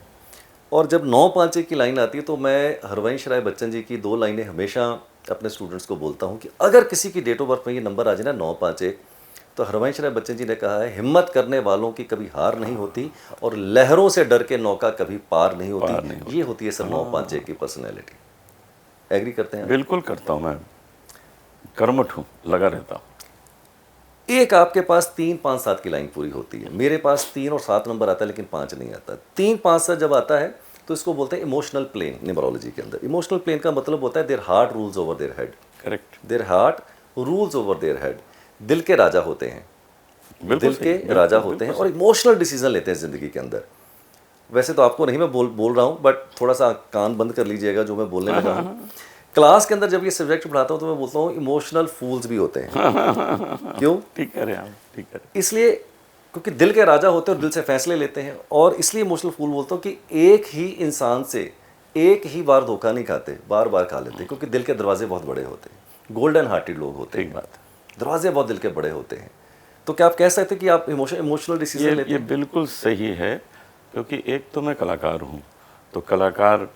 और जब 9-5-1 की लाइन आती है तो मैं हरवंश राय बच्चन जी की 2 लाइनें हमेशा अपने स्टूडेंट्स को बोलता हूँ कि अगर किसी की डेट ऑफ बर्थ में ये नंबर आ जाए ना 9-5-1, तो हरवंश राय बच्चन जी ने कहा है हिम्मत करने वालों की कभी हार नहीं होती और लहरों से डर के नौका कभी पार नहीं होती। ये होती है सर 9-5-1 की पर्सनैलिटी। एग्री करते हैं? बिल्कुल करता हूँ, मैं कर्मठ हूँ, लगा रहता हूँ। एक आपके पास 3-5-7 की लाइन पूरी होती है, मेरे पास 3 और 7 नंबर आता है लेकिन 5 नहीं आता। 3-5-7 जब आता है तो इसको बोलते हैं इमोशनल प्लेन। न्यूमरोलॉजी के अंदर इमोशनल प्लेन का मतलब होता है their heart rules over their head. Correct. Their heart rules over their head. दिल के राजा होते हैं, बिल्कुल दिल सही, के राजा होते हैं और इमोशनल डिसीजन लेते हैं ज़िंदगी के अंदर। वैसे तो आपको नहीं मैं बोल रहा हूँ, बट थोड़ा सा कान बंद कर लीजिएगा जो मैं बोलने लगा हूँ। क्लास के अंदर जब ये सब्जेक्ट पढ़ाता हूँ तो मैं बोलता हूँ इमोशनल फूल्स भी होते हैं। क्यों? ठीक कह रहे हैं आप, ठीक कह रहे हैं। इसलिए क्योंकि दिल के राजा होते हैं और दिल से फैसले लेते हैं, और इसलिए इमोशनल फूल बोलता हूँ कि एक ही इंसान से एक ही बार धोखा नहीं खाते, बार बार खा लेते, क्योंकि दिल के दरवाजे बहुत बड़े होते हैं। गोल्डन हार्टेड लोग होते हैं, ठीक बात है। दरवाजे बहुत दिल के बड़े होते हैं। तो क्या आप कह सकते हैं कि आप इमोशनल डिसीजन लेते ये हैं? बिल्कुल सही है, क्योंकि एक तो मैं कलाकार हूँ, तो कलाकार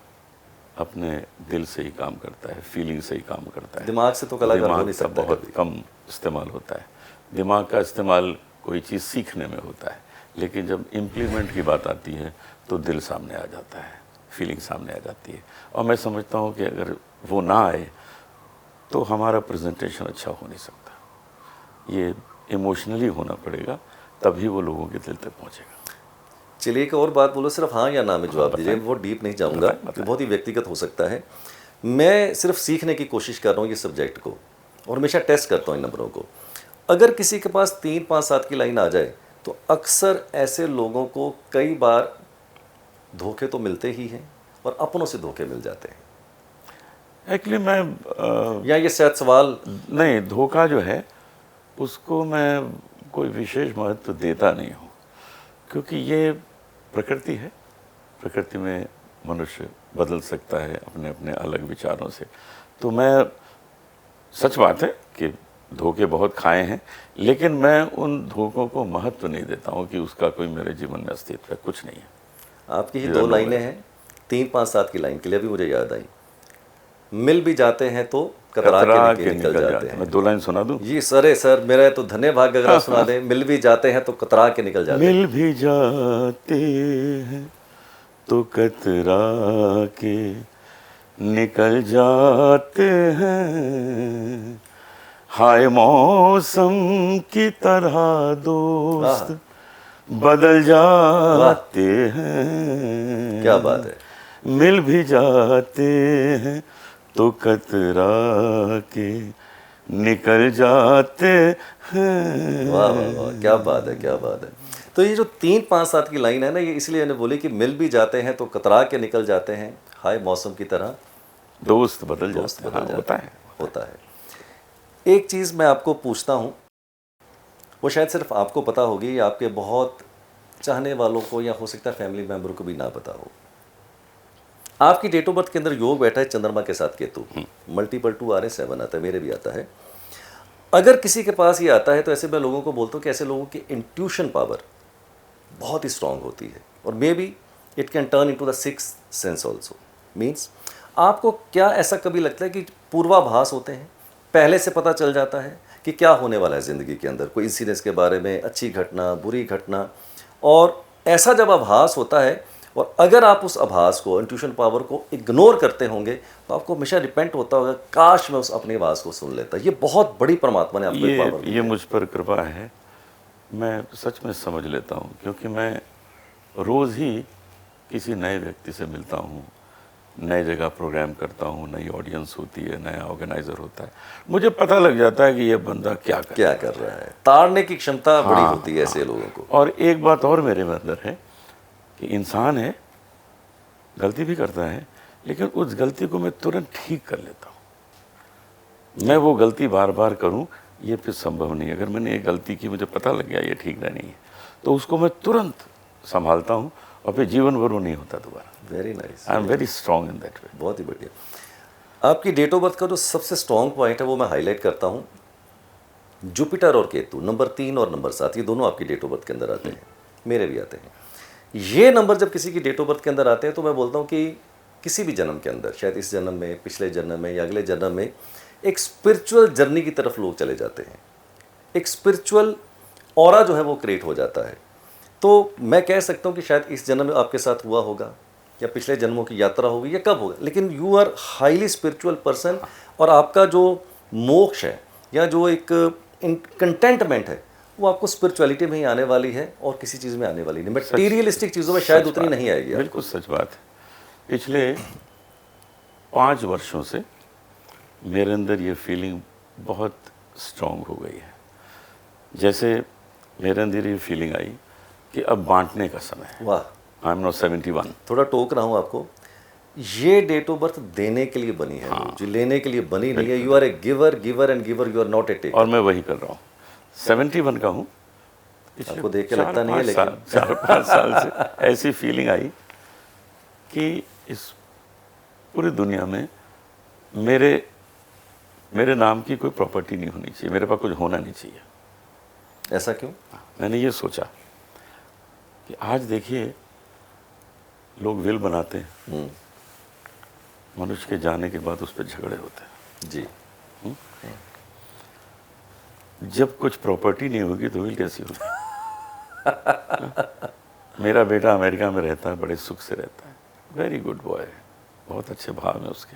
अपने दिल से ही काम करता है, फीलिंग से ही काम करता है। दिमाग से तो कलाकार हो दिमाग नहीं का सकता बहुत कभी। कम इस्तेमाल होता है। दिमाग का इस्तेमाल कोई चीज़ सीखने में होता है, लेकिन जब इम्प्लीमेंट की बात आती है तो दिल सामने आ जाता है, फीलिंग सामने आ जाती है। और मैं समझता हूँ कि अगर वो ना आए तो हमारा प्रेजेंटेशन अच्छा हो नहीं सकता। ये इमोशनली होना पड़ेगा, तभी वो लोगों के दिल तक पहुँचेगा। चलिए एक और बात बोलो, सिर्फ हाँ या ना में जवाब दीजिए, बहुत डीप नहीं जाऊँगा, बताएं। बहुत ही व्यक्तिगत हो सकता है। मैं सिर्फ सीखने की कोशिश कर रहा हूँ ये सब्जेक्ट को, और हमेशा टेस्ट करता हूँ इन नंबरों को। अगर किसी के पास 3-5-7 की लाइन आ जाए तो अक्सर ऐसे लोगों को कई बार धोखे तो मिलते ही हैं और अपनों से धोखे मिल जाते हैं। एक्चुअली मैं या ये शायद सवाल नहीं, धोखा जो है उसको मैं कोई विशेष महत्व देता नहीं हूँ, क्योंकि ये प्रकृति है। प्रकृति में मनुष्य बदल सकता है अपने अपने अलग विचारों से। तो मैं, सच बात है कि धोखे बहुत खाए हैं, लेकिन मैं उन धोखों को महत्व नहीं देता हूँ कि उसका कोई मेरे जीवन में अस्तित्व है, कुछ नहीं है। आपकी ही 2 लाइनें हैं 3-5-7 की लाइन के लिए, अभी मुझे याद आई। मिल भी जाते हैं तो कतरा के निकल जाते हैं। मैं 2 लाइन सुना दूं? जी सर मेरा तो धन्य भाग्य अगर आप सुना दें। मिल भी जाते हैं तो कतरा के निकल जाते हैं। मिल भी जाते हैं तो कतरा के निकल जाते हैं, हाय मौसम की तरह दोस्त बदल जाते हैं। क्या बात है। मिल भी जाते हैं तो कतरा के निकल जाते हैं। वाह वाह वाह, क्या बात है, क्या बात है। तो ये जो 3-5-7 की लाइन है ना, ये इसलिए मैंने बोली कि मिल भी जाते हैं तो कतरा के निकल जाते हैं, हाय मौसम की तरह दोस्त बदल दोस्त जाते हैं। बदल हाँ, जाते होता है। होता है। एक चीज़ मैं आपको पूछता हूँ, वो शायद सिर्फ आपको पता होगी या आपके बहुत चाहने वालों को या हो सकता है फैमिली मेम्बर को भी ना पता हो। आपकी डेट ऑफ बर्थ के अंदर योग बैठा है चंद्रमा के साथ केतु, मल्टीपल 2 आ रहे 7 आता है, मेरे भी आता है। अगर किसी के पास ये आता है तो ऐसे मैं लोगों को बोलता हूँ कि ऐसे लोगों की इंट्यूशन पावर बहुत ही स्ट्रांग होती है और may be it can turn into the sixth sense also. Means आपको क्या ऐसा कभी लगता है कि पूर्वाभास होते हैं, पहले से पता चल जाता है कि क्या होने वाला है ज़िंदगी के अंदर, कोई इंसिडेंस के बारे में, अच्छी घटना, बुरी घटना, और ऐसा जब आभास होता है और अगर आप उस आभास को, इंट्यूशन पावर को इग्नोर करते होंगे तो आपको हमेशा रिपेंट होता होगा, काश मैं उस अपनी आवाज़ को सुन लेता। ये बहुत बड़ी परमात्मा ने आपको एक पावर दी ये है। मुझ पर कृपा है, मैं सच में समझ लेता हूँ, क्योंकि मैं रोज़ ही किसी नए व्यक्ति से मिलता हूँ, नई जगह प्रोग्राम करता हूँ, नई ऑडियंस होती है, नया ऑर्गेनाइज़र होता है, मुझे पता लग जाता है कि ये बंदा क्या कर रहा है। ताड़ने की क्षमता बड़ी होती है ऐसे लोगों को। और एक बात और मेरे अंदर है कि इंसान है, गलती भी करता है, लेकिन उस गलती को मैं तुरंत ठीक कर लेता हूँ। मैं वो गलती बार बार करूँ ये फिर संभव नहीं। अगर मैंने एक गलती की, मुझे पता लग गया ये ठीक नहीं है, तो उसको मैं तुरंत संभालता हूँ और फिर जीवन भर वो नहीं होता दोबारा। Very nice, I am very strong in that way. बहुत ही बढ़िया। आपकी डेट ऑफ बर्थ का जो सबसे स्ट्रॉन्ग पॉइंट है वो मैं हाईलाइट करता हूँ। जुपिटर और केतु नंबर 3 और नंबर 7, ये दोनों आपकी डेट ऑफ बर्थ के अंदर आते हैं, मेरे भी आते हैं। ये नंबर जब किसी की डेट ऑफ बर्थ के अंदर आते हैं तो मैं बोलता हूँ कि किसी भी जन्म के अंदर, शायद इस जन्म में, पिछले जन्म में या अगले जन्म में, एक स्पिरिचुअल जर्नी की तरफ लोग चले जाते हैं। एक स्पिरिचुअल ऑरा जो है वो क्रिएट हो जाता है। तो मैं कह सकता हूँ कि शायद इस जन्म में आपके साथ हुआ होगा या पिछले जन्मों की यात्रा होगी या कब होगा, लेकिन you are highly spiritual person और आपका जो मोक्ष है या जो एक कंटेंटमेंट है वो आपको स्पिरिचुअलिटी में ही आने वाली है और किसी चीज़ में आने वाली नहीं। मटेरियलिस्टिक चीज़ों में शायद उतनी नहीं आएगी। बिल्कुल सच बात है। पिछले 5 वर्षों से मेरे अंदर ये फीलिंग बहुत स्ट्रांग हो गई है। जैसे मेरे अंदर ये फीलिंग आई कि अब बांटने का समय है। वाह। I am not 71। थोड़ा टोक रहा हूँ आपको, ये डेट ऑफ बर्थ देने के लिए बनी है, जो लेने के लिए बनी नहीं है। You are a giver, giver and giver, you are not a taker. और मैं वही कर रहा हूँ। 71 का हूँ। आपको देख के लगता नहीं है, लेकिन 4-5 साल से ऐसी फीलिंग आई कि इस पूरी दुनिया में मेरे नाम की कोई प्रॉपर्टी नहीं होनी चाहिए, मेरे पास कुछ होना नहीं चाहिए। ऐसा क्यों? मैंने ये सोचा कि आज देखिए लोग विल बनाते हैं, मनुष्य के जाने के बाद उस पर झगड़े होते हैं। जी। जब कुछ प्रॉपर्टी नहीं होगी तो विल कैसी होगी? मेरा बेटा अमेरिका में रहता है, बड़े सुख से रहता है, वेरी गुड बॉय, बहुत अच्छे भाव में उसके,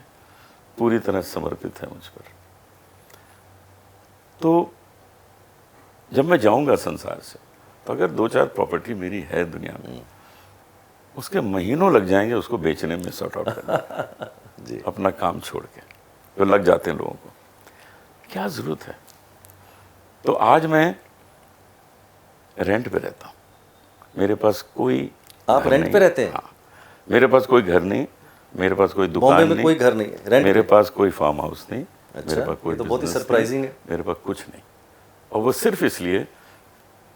पूरी तरह समर्पित है मुझ पर। तो जब मैं जाऊंगा संसार से तो अगर 2-4 प्रॉपर्टी मेरी है दुनिया में, उसके महीनों लग जाएंगे उसको बेचने में, सॉर्ट आउट करने जी। अपना काम छोड़ के, जो लग जाते हैं लोगों को, क्या ज़रूरत है? तो आज मैं रेंट पे रहता हूँ, मेरे पास कोई आप घर रेंट नहीं। पे रहते हैं? हाँ, मेरे पास कोई घर नहीं, मेरे पास कोई दुकान बॉम्बे नहीं, में कोई घर नहीं, रेंट मेरे पे? पास कोई फार्म हाउस नहीं, अच्छा, मेरे पास कोई ये तो बहुत ही business सरप्राइजिंग नहीं, है। मेरे पास कुछ नहीं। और वो सिर्फ इसलिए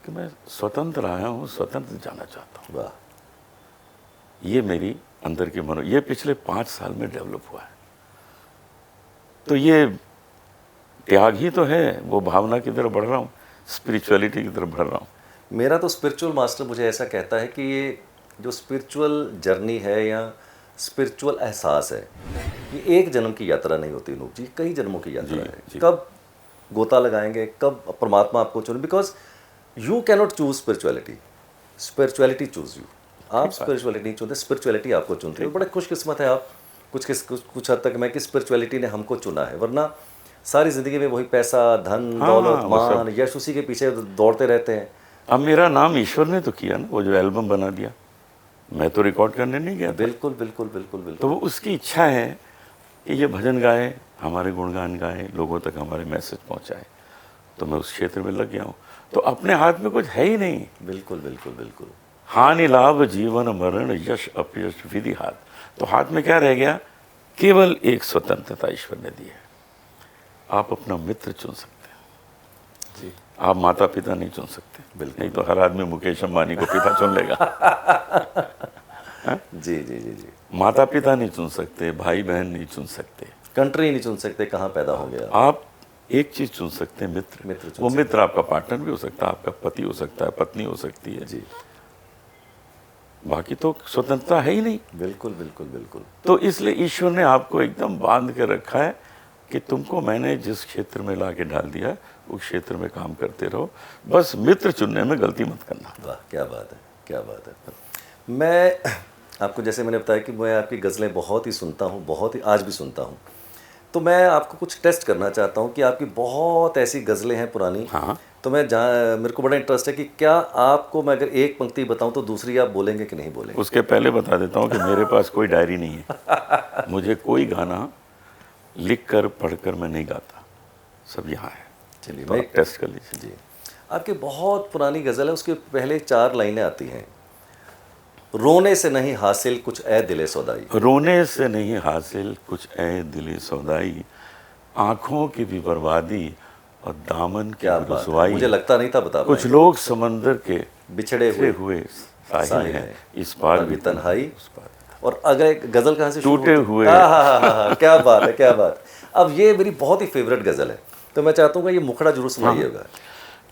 कि मैं स्वतंत्र आया हूँ, स्वतंत्र जाना चाहता हूँ। वाह। ये मेरी अंदर की ये पिछले 5 साल में डेवलप हुआ है। तो ये त्याग ही तो है, वो भावना की तरफ बढ़ रहा हूँ, स्पिरिचुअलिटी की तरफ बढ़ रहा हूँ। मेरा तो स्पिरिचुअल मास्टर मुझे ऐसा कहता है कि ये जो स्पिरिचुअल जर्नी है या स्पिरिचुअल एहसास है, ये एक जन्म की यात्रा नहीं होती नूप जी, कई जन्मों की यात्रा है। जी। कब गोता लगाएंगे, कब परमात्मा आपको चुने, because you cannot choose spirituality, spirituality choose you. आप स्पिरिचुअलिटी नहीं चुनते, स्पिरिचुअलिटी आपको चुनती है। बड़े खुशकिस्मत है आप, कुछ हद तक मैं कि स्पिरिचुअलिटी ने हमको चुना है, वरना सारी ज़िंदगी में वही पैसा, धन, दौलत, मान, यश, उसी के पीछे दौड़ते रहते हैं। अब मेरा नाम ईश्वर ने तो किया ना, वो जो एल्बम बना दिया, मैं तो रिकॉर्ड करने नहीं गया था। बिल्कुल बिल्कुल बिल्कुल बिल्कुल। तो वो उसकी इच्छा है कि ये भजन गाए, हमारे गुणगान गाए, लोगों तक हमारे मैसेज पहुंचाए, तो मैं उस क्षेत्र में लग गया हूँ। तो अपने हाथ में कुछ है ही नहीं। बिल्कुल बिल्कुल बिल्कुल। हानि लाभ जीवन मरण यश अपयश विधि हाथ। तो हाथ में क्या रह गया? केवल एक स्वतंत्रता ईश्वर ने दी है। आप अपना मित्र चुन सकते हैं जी। आप माता पिता नहीं चुन सकते। बिल्कुल। नहीं तो हर आदमी मुकेश अंबानी को पिता चुन लेगा। जी जी जी जी। माता पिता नहीं चुन सकते, भाई बहन नहीं चुन सकते। कंट्री नहीं चुन सकते, कहाँ पैदा हो गया। आप एक चीज चुन सकते हैं, मित्र। मित्र चुन वो मित्र आपका पार्टनर भी हो सकता है, आपका पति हो सकता है, पत्नी हो सकती है। जी बाकी तो स्वतंत्रता है ही नहीं। बिल्कुल बिल्कुल बिल्कुल। तो इसलिए ईश्वर ने आपको एकदम बांध के रखा है कि तुमको मैंने जिस क्षेत्र में ला के डाल दिया उस क्षेत्र में काम करते रहो, बस मित्र चुनने में गलती मत करना। वाह, क्या बात है, क्या बात है। मैं आपको जैसे मैंने बताया कि मैं आपकी गज़लें बहुत ही सुनता हूँ, बहुत ही आज भी सुनता हूँ। तो मैं आपको कुछ टेस्ट करना चाहता हूँ कि आपकी बहुत ऐसी गज़लें हैं पुरानी। हाँ। तो मैं जहाँ मेरे को बड़ा इंटरेस्ट है कि क्या आपको मैं अगर एक पंक्ति बताऊँ तो दूसरी आप बोलेंगे कि नहीं बोलेंगे? उसके पहले बता देता हूँ कि मेरे पास कोई डायरी नहीं है। मुझे कोई गाना लिख कर पढ़ कर मैं नहीं गाता, सब यहाँ है। चलिए तो मैं आप टेस्ट कर लीजिए। जी, आपकी बहुत पुरानी गज़ल है, उसके पहले 4 लाइनें आती हैं। रोने से नहीं हासिल कुछ ए दिले सौदाई। रोने से नहीं हासिल कुछ ए दिले सौदाई, आंखों की भी बर्बादी और दामन की क्या भी बात है, रुसवाई। मुझे लगता नहीं था बता कुछ पाएंगे। लोग समंदर के बिछड़े बिछड़े हुए हुए साहिल साहिल हैं, हैं, इस पार भी भी तन्हाई। उस पार। और अगर एक गज़ल कहाँ से शुरू टूटे होती है? हुए। हाँ, क्या बात है, क्या बात। अब ये मेरी बहुत ही फेवरेट गज़ल है, तो मैं चाहता हूँ कि ये मुखड़ा जरूर सुनाइएगा।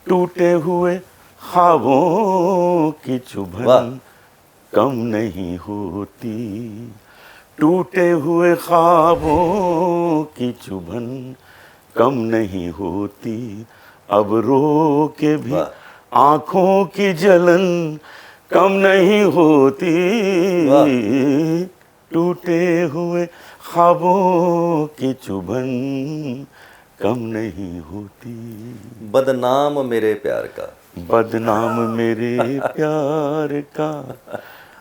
टूटे हुए ख्वाबों की वाह। चुभन कम नहीं होती, टूटे हुए ख्वाबों की चुभन कम नहीं होती, अब रो के भी वाह। आंखों की जलन कम नहीं होती, वाह। टूटे हुए ख्वाबों की चुभन कम नहीं होती। बदनाम मेरे प्यार का। बदनाम मेरे प्यार का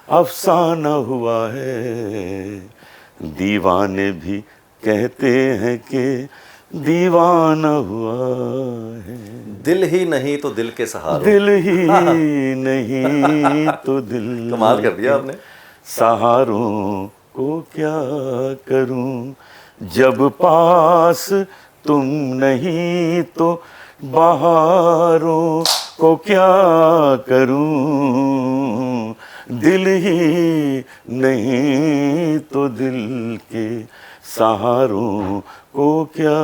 अफसाना हुआ है, दीवाने भी कहते हैं कि दीवाना हुआ है। दिल ही नहीं तो दिल के सहारों। दिल ही नहीं तो दिल कमाल कर दिया आपने। सहारों को क्या करूं, जब पास तुम नहीं तो बहारों को क्या करूं, दिल ही नहीं तो दिल के सहारों को क्या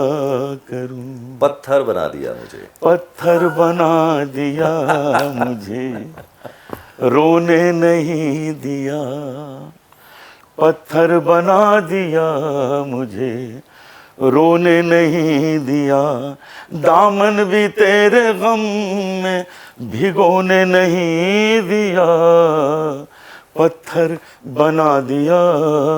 करूं। पत्थर बना दिया मुझे। पत्थर बना दिया मुझे, रोने नहीं दिया, पत्थर बना दिया मुझे, रोने नहीं दिया, दामन भी तेरे गम में भिगोने नहीं दिया, पत्थर बना दिया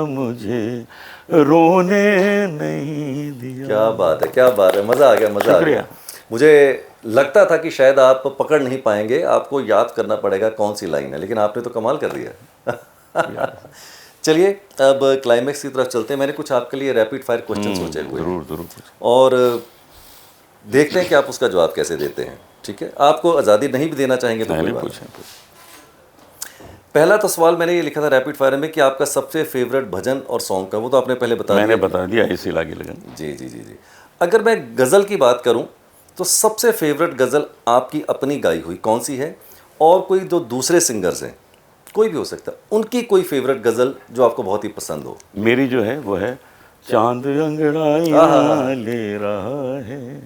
मुझे, रोने नहीं दिया। क्या बात है, क्या बात है, मज़ा आ गया, मज़ा आ शुक्रिया। गया। मुझे लगता था कि शायद आप पकड़ नहीं पाएंगे, आपको याद करना पड़ेगा कौन सी लाइन है, लेकिन आपने तो कमाल कर दिया। चलिए अब क्लाइमेक्स की तरफ चलते हैं। मैंने कुछ आपके लिए रैपिड फायर क्वेश्चन सोचे हुए हैं जरूर जरूर। और देखते हैं कि आप उसका जवाब कैसे देते हैं। ठीक है, आपको आज़ादी नहीं भी देना चाहेंगे तो कोई पहले बात पूछें। नहीं। पहला तो सवाल मैंने ये लिखा था रैपिड फायर में कि आपका सबसे फेवरेट भजन और सॉन्ग का, वो तो आपने पहले बता मैंने दिया। बता दिया, इसी लागी लगन। जी जी जी जी। अगर मैं गज़ल की बात करूं तो सबसे फेवरेट गज़ल आपकी अपनी गाई हुई कौन सी है, और कोई जो दूसरे सिंगर्स हैं, कोई भी हो सकता है, उनकी कोई फेवरेट गज़ल जो आपको बहुत ही पसंद हो? मेरी जो है वो है, चांद अंगड़ाइयाँ ले रहा है,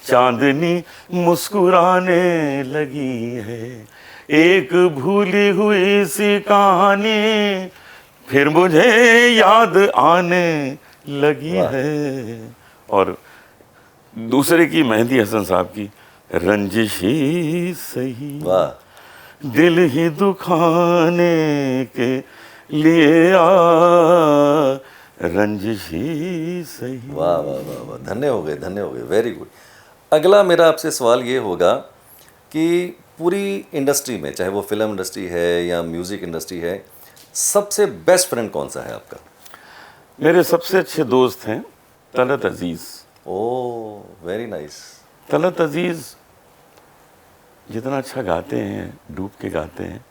चांदनी मुस्कुराने लगी है, एक भूली हुई सी कहानी फिर मुझे याद आने लगी है। और दूसरे की मेहंदी हसन साहब की, रंजिश ही सही वाह, दिल ही दुखाने के लिए आ, रंजिश ही सही। वाह वाह वाह वाह, धन्य हो गए, धन्य हो गए, वेरी गुड। अगला मेरा आपसे सवाल ये होगा कि पूरी इंडस्ट्री में, चाहे वो फिल्म इंडस्ट्री है या म्यूज़िक इंडस्ट्री है, सबसे बेस्ट फ्रेंड कौन सा है आपका? मेरे सबसे अच्छे दोस्त हैं तलत अजीज़। ओह, वेरी नाइस। तलत अजीज़ जितना अच्छा गाते हैं, डूब के गाते हैं,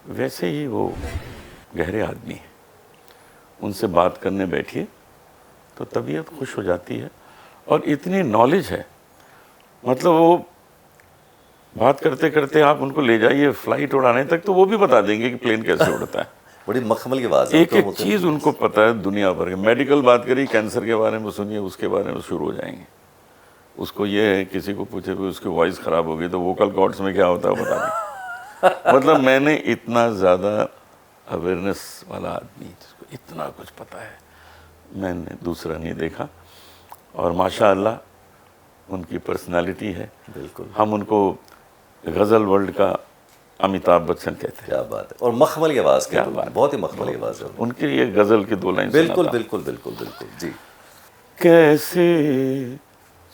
वैसे ही वो गहरे आदमी हैं। उनसे बात करने बैठिए तो तबीयत खुश हो जाती है, और इतनी नॉलेज है, मतलब वो बात करते करते आप उनको ले जाइए फ्लाइट उड़ाने तक तो वो भी बता देंगे कि प्लेन कैसे उड़ता है। बड़ी मखमल की आवाज़ है, एक तो एक बोलते हैं। चीज़ उनको पता है दुनिया भर की। मेडिकल बात करिए, कैंसर के बारे में सुनिए, उसके बारे में शुरू हो जाएंगे। उसको ये है, किसी को पूछे भी उसकी वॉइस ख़राब हो गई तो वोकल कॉर्ड्स में क्या होता है बता दें। मतलब मैंने इतना ज़्यादा अवेयरनेस वाला आदमी जिसको इतना कुछ पता है मैंने दूसरा नहीं देखा। और माशाअल्लाह उनकी पर्सनालिटी है। बिल्कुल, हम उनको गज़ल वर्ल्ड का अमिताभ बच्चन कहते हैं। क्या बात है। और मखमल की आवाज़, क्या क्या बात है। बहुत ही मखमल की आवाज़ है। उनके ये गज़ल की 2 लाइन बिल्कुल सुनाता हूं। बिल्कुल बिल्कुल बिल्कुल जी। कैसे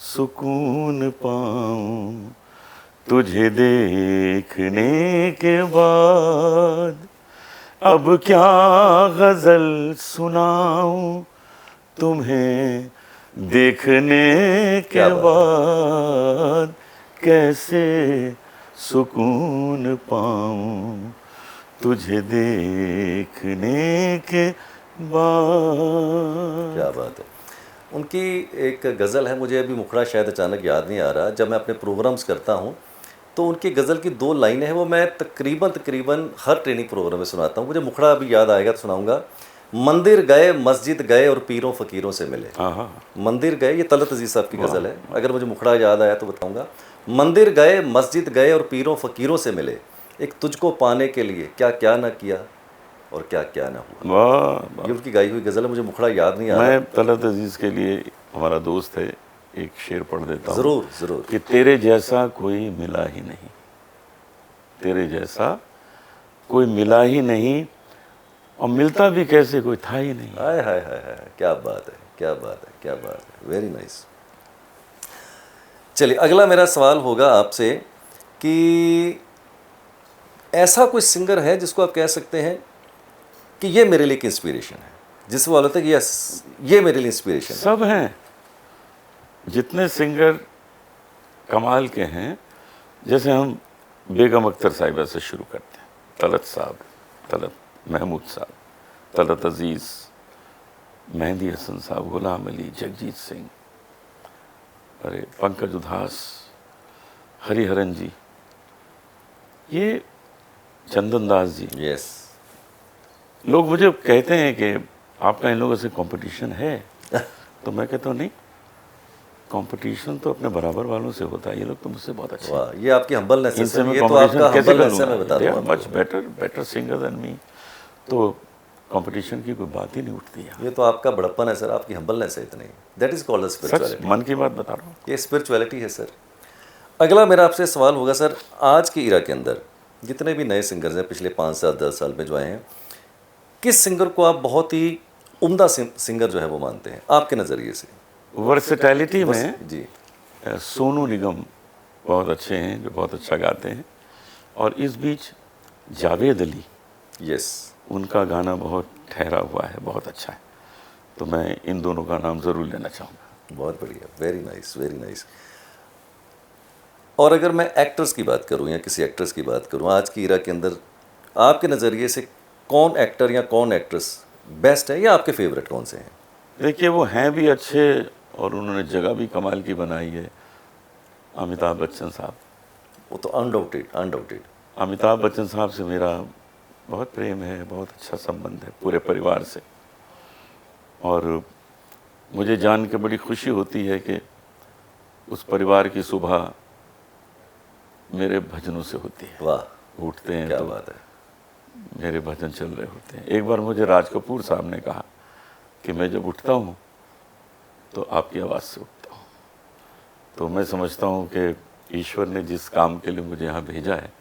सुकून पाऊं तुझे देखने के बाद, अब क्या गज़ल सुनाऊं तुम्हें देखने के क्या बात है। बाद, कैसे सुकून पाऊं तुझे देखने के बाद। क्या बात है। उनकी एक गज़ल है, मुझे अभी मुखड़ा शायद अचानक याद नहीं आ रहा, जब मैं अपने प्रोग्राम्स करता हूँ तो उनकी गज़ल की 2 लाइनें हैं, वो मैं तकरीबन हर ट्रेनिंग प्रोग्राम में सुनाता हूँ। मुझे मुखड़ा अभी याद आएगा तो सुनाऊंगा। मंदिर गए, मस्जिद गए और पीरों फ़कीरों से मिले। हाँ, मंदिर गए, ये तलत अजीज़ साहब की गज़ल है, अगर मुझे मुखड़ा याद आया तो बताऊंगा। मंदिर गए, मस्जिद गए और पीरों फ़कीरों से मिले, एक तुझको पाने के लिए क्या क्या ना किया और क्या क्या ना हुआ। वाह। ये उनकी गाई हुई गज़ल है, मुझे मुखड़ा याद नहीं आ रहा। मैं तलत अजीज़ के लिए, हमारा दोस्त है, एक शेर पढ़ देता हूँ ज़रूर ज़रूर। कि तेरे जैसा कोई मिला ही नहीं, तेरे जैसा कोई मिला ही नहीं, और मिलता भी कैसे, कोई था ही नहीं। हाय हाय हाय हाय, क्या बात है, क्या बात है, क्या बात है। Very nice. चलिए, अगला मेरा सवाल होगा आपसे कि ऐसा कोई सिंगर है जिसको आप कह सकते हैं कि ये मेरे लिए एक इंस्पिरेशन है, जिससे वाला होता है कि यस, ये मेरे लिए इंस्पिरेशन है। सब हैं, जितने सिंगर कमाल के हैं। जैसे हम बेगम अख्तर साहिबा से शुरू करते हैं, तलत साहब, तलत महमूद साहब, तलत अजीज़, मेहंदी हसन साहब, गुलाम अली, जगजीत सिंह, अरे पंकज उधास, हरिहरन जी, ये चंदन दास जी। यस। लोग मुझे कहते हैं कि आपका इन लोगों से कंपटीशन है, तो मैं कहता हूँ नहीं, कंपटीशन तो अपने बराबर वालों से होता है। ये लोग तो मुझसे बहुत अच्छे हैं। वाह, ये आपकी हम्बलनेस है इनसे सर, मैं ये तो कंपटीशन आपका कैसे हम्बलनेस है, मैं करूँगा? बता दे दूं आर आपको। Much better singer than me. तो कंपटीशन की कोई बात ही नहीं उठती है। ये तो आपका बड़प्पन है सर, आपकी हम्बलनेस है इतनी। That is called such spirituality. मन की बात बता रहा हूँ। ये स्पिरिचुअलिटी है सर। अगला मेरा आपसे सवाल होगा सर, आज की इरा के अंदर जितने भी नए सिंगर्स हैं पिछले 5 साल 10 साल में जो आए हैं, किस सिंगर को आप बहुत ही उम्दा सिंगर जो है वो मानते हैं आपके नज़रिए से? वर्सेटैलिटी में जी। सोनू निगम बहुत अच्छे हैं, जो बहुत अच्छा गाते हैं। और इस बीच जावेद अली, यस। उनका गाना बहुत ठहरा हुआ है, बहुत अच्छा है। तो मैं इन दोनों का नाम ज़रूर लेना चाहूँगा। बहुत बढ़िया, वेरी नाइस, वेरी नाइस। और अगर मैं एक्टर्स की बात करूं या किसी एक्ट्रेस की बात करूं, आज की इरा के अंदर आपके नज़रिए से कौन एक्टर या कौन एक्ट्रेस बेस्ट है, या आपके फेवरेट कौन से हैं? देखिए, वो हैं भी अच्छे और उन्होंने जगह भी कमाल की बनाई है। अमिताभ बच्चन साहब, वो तो अनडाउटेड, अनडाउटेड। अमिताभ बच्चन साहब से मेरा बहुत प्रेम है, बहुत अच्छा संबंध है पूरे परिवार से। और मुझे जान के बड़ी खुशी होती है कि उस परिवार की सुबह मेरे भजनों से होती है। वाह, उठते हैं क्या तो बात है। मेरे भजन चल रहे होते हैं। एक बार मुझे राज कपूर साहब ने कहा कि मैं जब उठता हूँ तो आपकी आवाज़ से उठता हूँ। तो मैं समझता हूँ कि ईश्वर ने जिस काम के लिए मुझे यहाँ भेजा है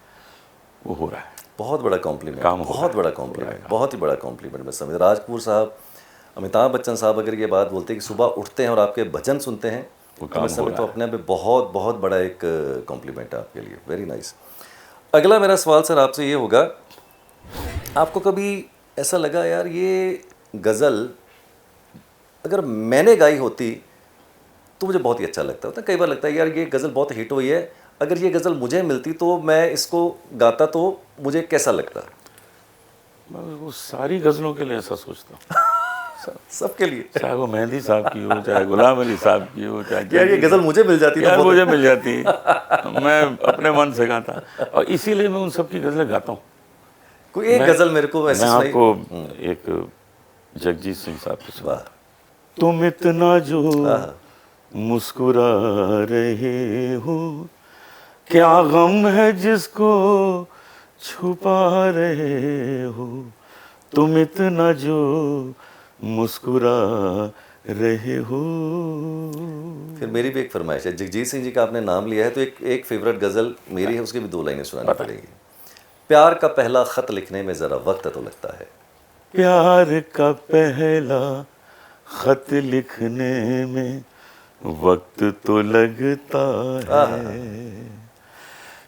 वो हो रहा है। बहुत बड़ा कॉम्प्लीमेंट, काम हो रहा बहुत है, बड़ा हो कॉम्प्लीमेंट, रहा है। बहुत ही बड़ा कॉम्प्लीमेंट मैं समझ। राज कपूर साहब, अमिताभ बच्चन साहब अगर ये बात बोलते हैं कि सुबह उठते हैं और आपके भजन सुनते हैं, वो तो काम मैं हो समझता रहा हूँ है। अपने आप में बहुत बहुत बड़ा एक कॉम्प्लीमेंट है आपके लिए। Very nice. अगला मेरा सवाल सर आपसे ये होगा, आपको कभी ऐसा लगा यार ये गज़ल अगर मैंने गाई होती तो मुझे बहुत ही अच्छा लगता होता? कई बार लगता है यार ये गज़ल बहुत हिट हुई है, अगर ये गज़ल मुझे मिलती तो मैं इसको गाता तो मुझे कैसा लगता? मैं वो सारी गज़लों के लिए ऐसा सोचता हूँ, सबके लिए। चाहे वो मेहंदी साहब की हो, चाहे गुलाम अली साहब की हो, चाहे यार ये गज़ल मुझे मिल जाती यार तो मुझे मिल जाती, मैं अपने मन से गाता, और इसीलिए मैं उन सब की गज़लें गाता हूँ। कोई एक गज़ल मेरे को ऐसी मैं सुनाई। आपको एक जगजीत सिंह साहब की सुना। वाह। तुम इतना जो मुस्कुरा रहे हो, क्या गम है जिसको छुपा रहे हो, तुम इतना जो मुस्कुरा रहे हो। फिर मेरी भी एक फरमाइश है, जगजीत सिंह जी का आपने नाम लिया है तो एक फेवरेट गज़ल मेरी है, उसकी भी 2 लाइनें सुनानी पड़ेगी। प्यार का पहला ख़त लिखने में ज़रा वक्त तो लगता है। प्यार का पहला खत लिखने में वक्त तो लगता है,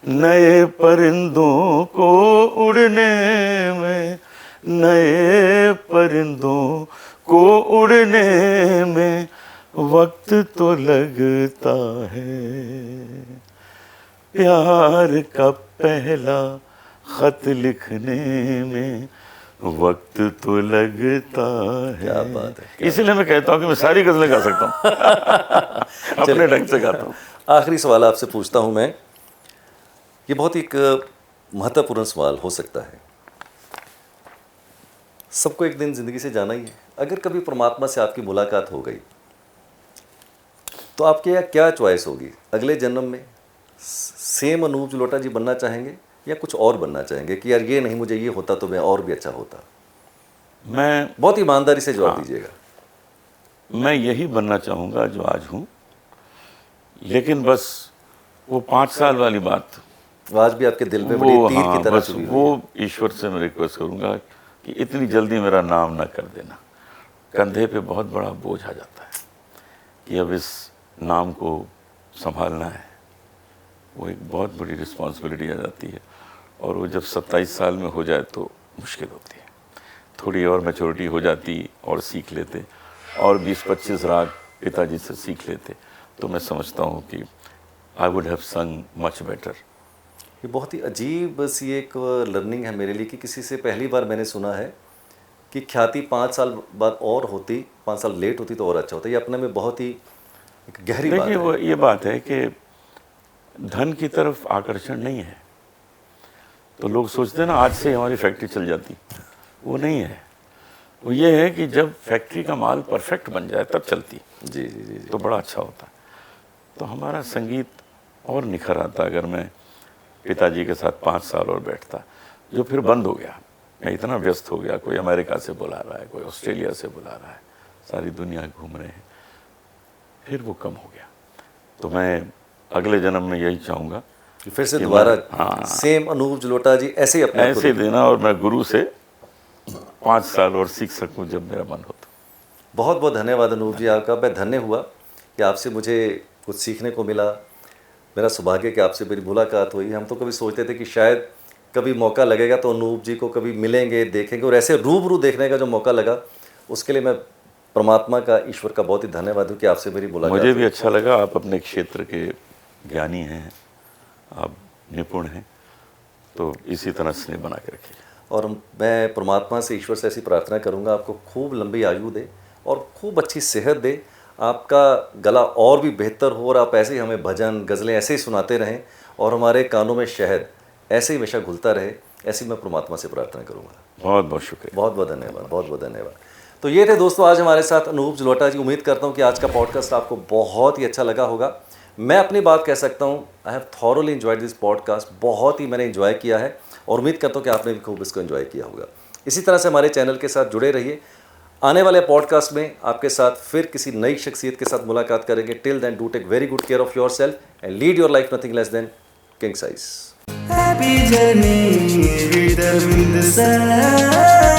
नए परिंदों को उड़ने में, नए परिंदों को उड़ने में वक्त तो लगता है, प्यार का पहला खत लिखने में वक्त तो लगता है। क्या बात है। इसलिए मैं कहता हूँ कि मैं सारी गज़लें गा सकता हूँ अपने ढंग से गाता हूँ। आखिरी सवाल आपसे पूछता हूँ मैं, ये बहुत एक महत्वपूर्ण सवाल हो सकता है। सबको एक दिन ज़िंदगी से जाना ही है, अगर कभी परमात्मा से आपकी मुलाकात हो गई तो आपके यहाँ क्या चॉइस होगी? अगले जन्म में सेम अनूप जलोटा जी बनना चाहेंगे या कुछ और बनना चाहेंगे कि यार ये नहीं, मुझे ये होता तो मैं और भी अच्छा होता? मैं बहुत ईमानदारी से जवाब दीजिएगा। मैं यही बनना चाहूँगा जो आज हूँ, लेकिन बस वो 5 साल वाली बात, आज भी आपके दिल में बड़ी वो तीर की तरह बस चुभी हुई वो ईश्वर से मैं रिक्वेस्ट करूँगा कि इतनी जल्दी मेरा नाम ना कर देना। कंधे पे बहुत बड़ा बोझ आ जाता है कि अब इस नाम को संभालना है, वो एक बहुत बड़ी रिस्पॉन्सिबिलिटी आ जाती है, और वो जब 27 साल में हो जाए तो मुश्किल होती है। थोड़ी और मैच्योरिटी हो जाती और सीख लेते, और 20-25 राग पिताजी से सीख लेते, तो मैं समझता हूँ कि आई वुड हैव संग मच बेटर। ये बहुत ही अजीब सी एक लर्निंग है मेरे लिए कि किसी से पहली बार मैंने सुना है कि ख्याति 5 साल बाद और होती, 5 साल लेट होती तो और अच्छा होता। ये अपने में बहुत ही एक गहरी बात देखिए, है। वो ये बात है कि धन की तरफ आकर्षण नहीं है, तो लोग सोचते हैं ना आज से हमारी फैक्ट्री चल जाती, वो नहीं है। वो ये है कि जब फैक्ट्री का माल परफेक्ट बन जाए तब चलती, जी जी जी जी। तो बड़ा अच्छा होता है। तो हमारा संगीत और निखर आता अगर मैं पिताजी के साथ 5 साल और बैठता, जो फिर बंद हो गया। मैं इतना व्यस्त हो गया, कोई अमेरिका से बुला रहा है, कोई ऑस्ट्रेलिया से बुला रहा है, सारी दुनिया घूम रहे हैं, फिर वो कम हो गया। तो मैं अगले जन्म में यही चाहूँगा कि फिर से कि दोबारा हाँ, सेम अनूप जलोटा जी ऐसे ही अपने आप को ऐसे देना, और मैं गुरु से 5 साल और सीख सकूं जब मेरा मन हो तो। बहुत बहुत धन्यवाद अनूप जी आपका। मैं धन्य हुआ कि आपसे मुझे कुछ सीखने को मिला। मेरा सौभाग्य कि आपसे मेरी मुलाकात हुई। हम तो कभी सोचते थे कि शायद कभी मौका लगेगा तो अनूप जी को कभी मिलेंगे, देखेंगे, और ऐसे रूबरू देखने का जो मौका लगा उसके लिए मैं परमात्मा का, ईश्वर का बहुत ही धन्यवाद हूँ कि आपसे मेरी मुलाकात मुझे हुई। भी अच्छा लगा। आप अपने क्षेत्र के ज्ञानी हैं, आप निपुण हैं, तो इसी तरह स्नेह बना के रखिए। और मैं परमात्मा से, ईश्वर से ऐसी प्रार्थना करूंगा आपको खूब लंबी आयु दे और खूब अच्छी सेहत दे, आपका गला और भी बेहतर हो, और आप ऐसे ही हमें भजन गज़लें ऐसे ही सुनाते रहें, और हमारे कानों में शहद ऐसे ही हमेशा घुलता रहे। ऐसी मैं परमात्मा से प्रार्थना करूंगा। बहुत बहुत शुक्रिया। बहुत बहुत धन्यवाद, बहुत बहुत धन्यवाद। तो ये थे दोस्तों आज हमारे साथ अनूप जलोटा जी। उम्मीद करता हूँ कि आज का पॉडकास्ट आपको बहुत ही अच्छा लगा होगा। मैं अपनी बात कह सकता हूँ, I have thoroughly enjoyed this podcast. बहुत ही मैंने एंजॉय किया है, और उम्मीद करता हूँ कि आपने भी खूब इसको एंजॉय किया होगा। इसी तरह से हमारे चैनल के साथ जुड़े रहिए। आने वाले पॉडकास्ट में आपके साथ फिर किसी नई शख्सियत के साथ मुलाकात करेंगे। Till then, do take very good care of yourself and lead your life nothing less than king size. Happy journey with Arvind Sir.